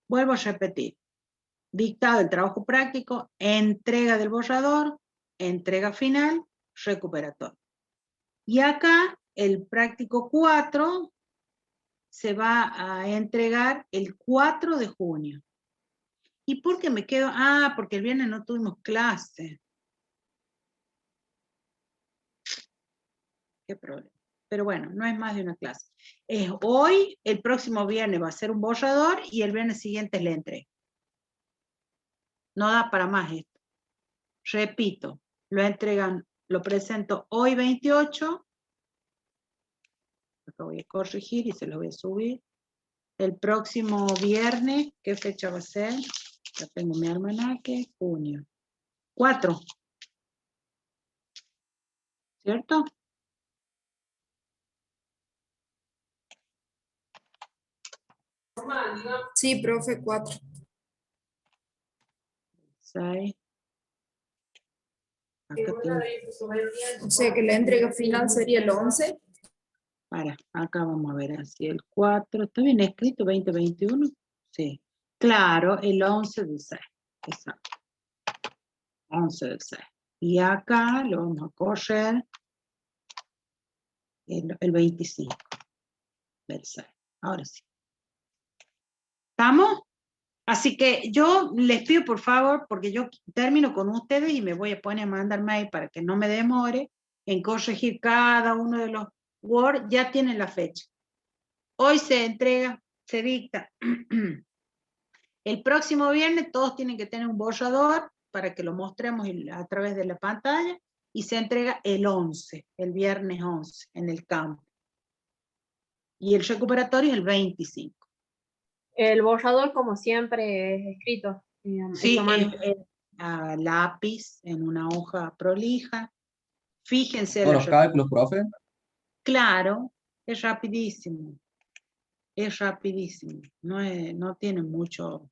Vuelvo a repetir. Dictado el trabajo práctico, entrega del borrador, entrega final, recuperatorio. Y acá el práctico 4 se va a entregar el 4 de junio. ¿Y por qué me quedo? Ah, porque el viernes no tuvimos clase. Qué problema. Pero bueno, no es más de una clase. Es hoy, el próximo viernes va a ser un borrador y el viernes siguiente es la entrega. No da para más esto. Repito, lo entregan, lo presento hoy 28. Acá voy a corregir y se lo voy a subir. El próximo viernes, ¿qué fecha va a ser? Ya tengo mi almanaque, junio. 4. ¿Cierto? Sí, profe, 4. 6. Acá tengo. O sea que la entrega final sería el 11. Acá vamos a ver así el 4. ¿Está bien escrito 2021? Sí. Claro, el 11 del 6. Exacto. 11 del 6. Y acá lo vamos a correr el 25 del 6. Ahora sí. ¿Estamos? Así que yo les pido por favor, porque yo termino con ustedes y me voy a poner a mandar mail para que no me demore en corregir cada uno de los Word, ya tienen la fecha. Hoy se entrega, se dicta. El próximo viernes todos tienen que tener un borrador para que lo mostremos a través de la pantalla y se entrega el 11, el viernes 11, en el campo. Y el recuperatorio es el 25. El borrador, como siempre, es escrito. Sí, hecho a mano. a lápiz, en una hoja prolija. Fíjense. Todos los cálculos, profe. Claro, es rapidísimo. Es rapidísimo. No tiene mucho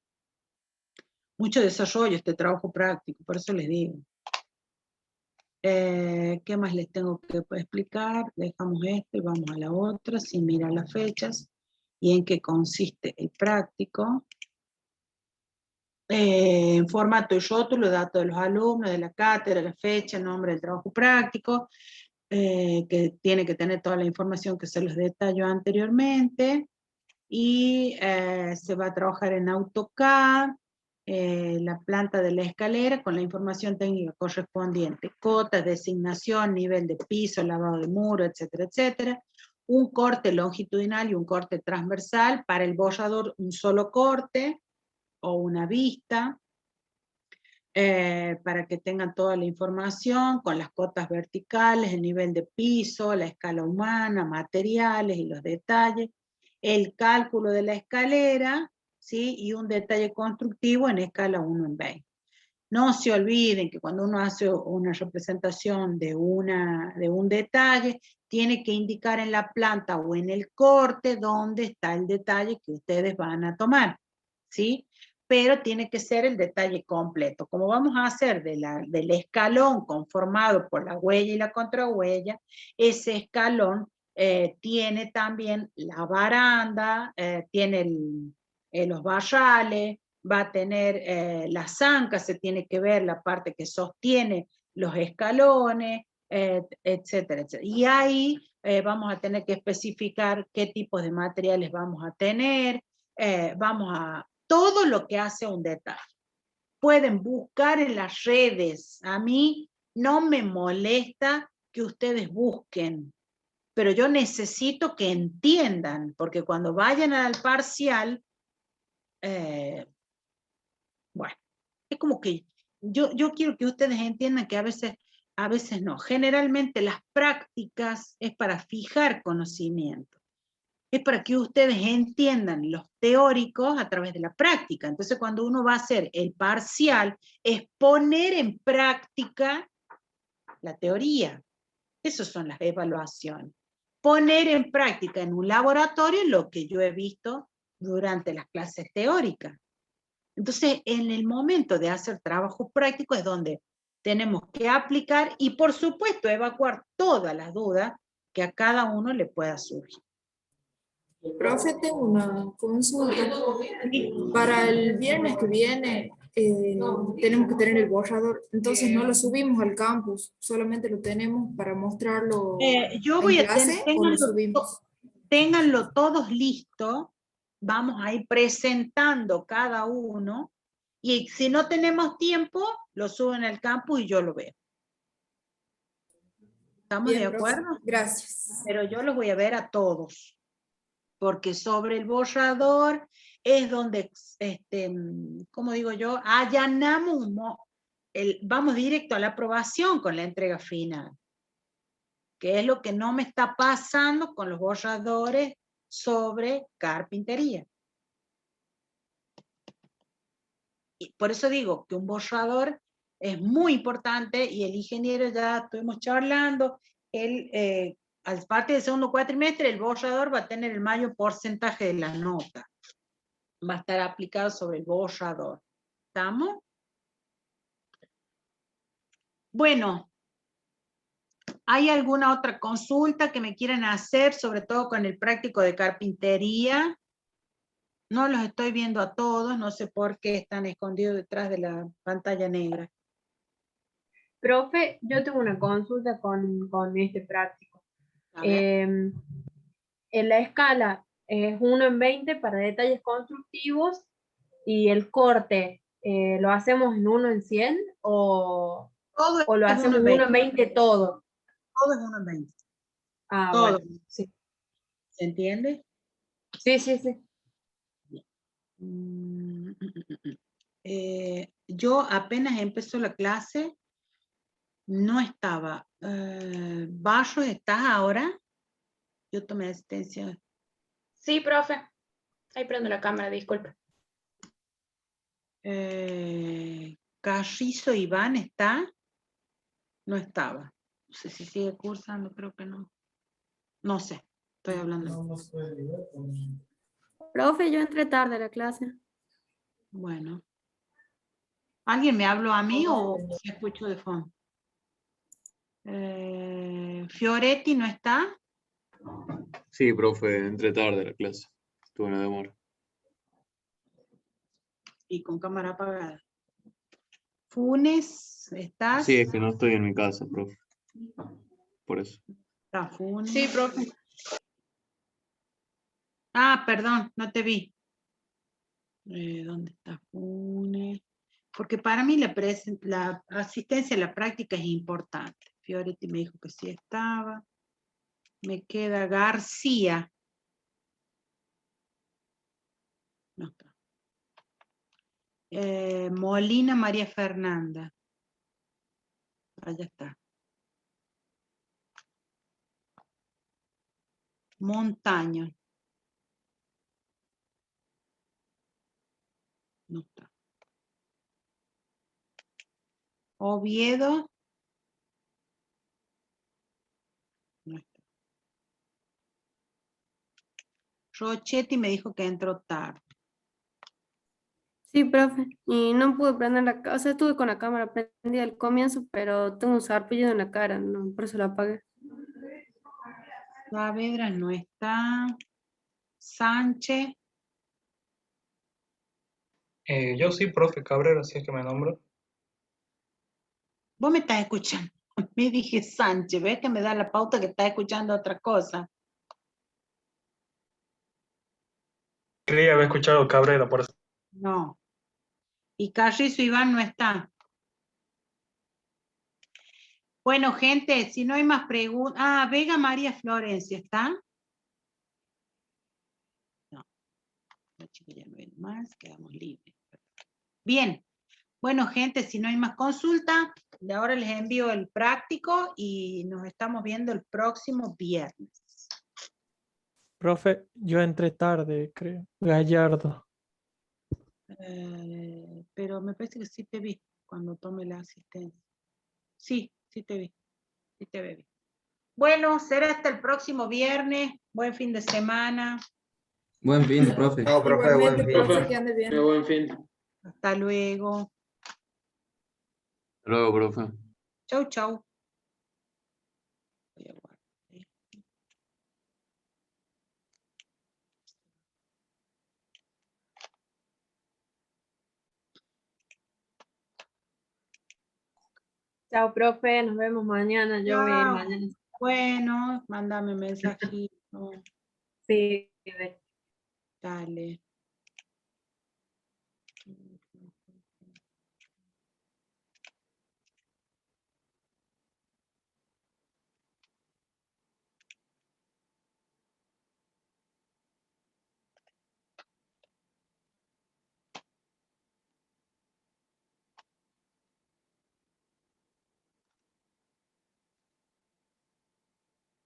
desarrollo este trabajo práctico, por eso les digo. ¿Qué más les tengo que explicar? Dejamos esto y vamos a la otra, sin mirar las fechas y en qué consiste el práctico. en formato y rótulo, datos de los alumnos, de la cátedra, la fecha, el nombre del trabajo práctico, que tiene que tener toda la información que se los detalló anteriormente, y se va a trabajar en AutoCAD, la planta de la escalera con la información técnica correspondiente, cotas, designación, nivel de piso, lavado de muro, etcétera, etcétera. Un corte longitudinal y un corte transversal, para el borrador un solo corte o una vista, para que tengan toda la información con las cotas verticales, el nivel de piso, la escala humana, materiales y los detalles, el cálculo de la escalera, ¿sí? Y un detalle constructivo en escala 1:20. No se olviden que cuando uno hace una representación de un detalle, tiene que indicar en la planta o en el corte dónde está el detalle que ustedes van a tomar, ¿sí? Pero tiene que ser el detalle completo. Como vamos a hacer del escalón conformado por la huella y la contrahuella, ese escalón tiene también la baranda, tiene los barrales, va a tener las zancas, se tiene que ver la parte que sostiene los escalones, etcétera, etcétera. Y ahí vamos a tener que especificar qué tipos de materiales vamos a tener, todo lo que hace un detalle. Pueden buscar en las redes, a mí no me molesta que ustedes busquen, pero yo necesito que entiendan, porque cuando vayan al parcial, bueno, es como que yo quiero que ustedes entiendan que a veces no. Generalmente las prácticas es para fijar conocimiento. Es para que ustedes entiendan los teóricos a través de la práctica. Entonces, cuando uno va a hacer el parcial, es poner en práctica la teoría. Esas son las evaluaciones. Poner en práctica en un laboratorio lo que yo he visto durante las clases teóricas. Entonces, en el momento de hacer trabajo práctico es donde tenemos que aplicar y, por supuesto, evacuar todas las dudas que a cada uno le pueda surgir. Profe, tengo una consulta. Para el viernes que viene tenemos que tener el borrador, entonces no lo subimos al campus, solamente lo tenemos para mostrarlo Yo en voy a tener, clase o lo subimos. ténganlo todos listo, vamos a ir presentando cada uno, y si no tenemos tiempo, lo suben al campus y yo lo veo. ¿Estamos Bien, de profe, acuerdo? gracias. Pero yo los voy a ver a todos, porque sobre el borrador es donde, como digo yo, allanamos, vamos directo a la aprobación con la entrega final, que es lo que no me está pasando con los borradores sobre carpintería. Y por eso digo que un borrador es muy importante, y el ingeniero ya estuvimos charlando, él, al parte del segundo cuatrimestre, el borrador va a tener el mayor porcentaje de la nota. Va a estar aplicado sobre el borrador. ¿Estamos? Bueno, ¿hay alguna otra consulta que me quieran hacer, sobre todo con el práctico de carpintería? No los estoy viendo a todos, no sé por qué están escondidos detrás de la pantalla negra. Profe, yo tengo una consulta con este práctico. A ver. En la escala es 1:20 para detalles constructivos, y el corte lo hacemos en 1:100 Todo o lo es hacemos 1:20. 1:20 todo. Todo es 1:20. Ah, Todo. bueno, sí. ¿Se entiende? Sí, sí, sí. Yo apenas empezó la clase, no estaba. ¿Barros estás ahora? Yo tomé asistencia. Sí, profe. Ahí prendo la cámara, disculpe. Carrizo Iván está. No estaba. No sé si sigue cursando, creo que no. No sé, estoy hablando. Profe, yo entré tarde a la clase. Bueno. ¿Alguien me habló a mí o se escuchó de fondo? Fioretti no está. Sí, profe, entré tarde a la clase. Tuve una demora. Y con cámara apagada. Funes, ¿estás? Sí, es que no estoy en mi casa, profe. Por eso. ¿Está Funes? Sí, profe. Ah, perdón, no te vi. ¿Dónde está Funes? Porque para mí la asistencia a la práctica es importante. Fioretti me dijo que sí estaba. Me queda García. No está. Molina María Fernanda. Allá está. Montaño. No está. Oviedo. No está. Rochetti me dijo que entró tarde. Sí, profe. Y no pude prender la cámara. O sea, estuve con la cámara prendida al comienzo, pero tengo un sarpullido en la cara, no, por eso la apagué. Saavedra no está. Sánchez. Yo sí, profe Cabrera, si es que me nombra. Vos me estás escuchando. Me dije Sánchez, ¿ves que me da la pauta que está escuchando otra cosa? Creía haber escuchado Cabrera, por eso. No. Y Carrizo Iván no está. Bueno, gente, si no hay más preguntas. Ah, Vega María Florencia, ¿está? No. La chica ya no hay más, quedamos libres. Bien. Bueno, gente, si no hay más consulta, de ahora les envío el práctico y nos estamos viendo el próximo viernes. Profe, yo entré tarde, creo. Gallardo. Pero me parece que sí te vi cuando tome la asistencia. Sí, sí te vi. Sí te vi. Bueno, será hasta el próximo viernes. Buen fin de semana. Buen fin, profe. No, profe, Igualmente, buen fin. profe, que ande bien. Qué buen fin. Hasta luego. Hasta luego, profe. Chau, chau. Voy a guardar. Chao, profe, nos vemos mañana. Yo voy a ir Chao. mañana. Bueno, mándame mensajito. Sí, Dale.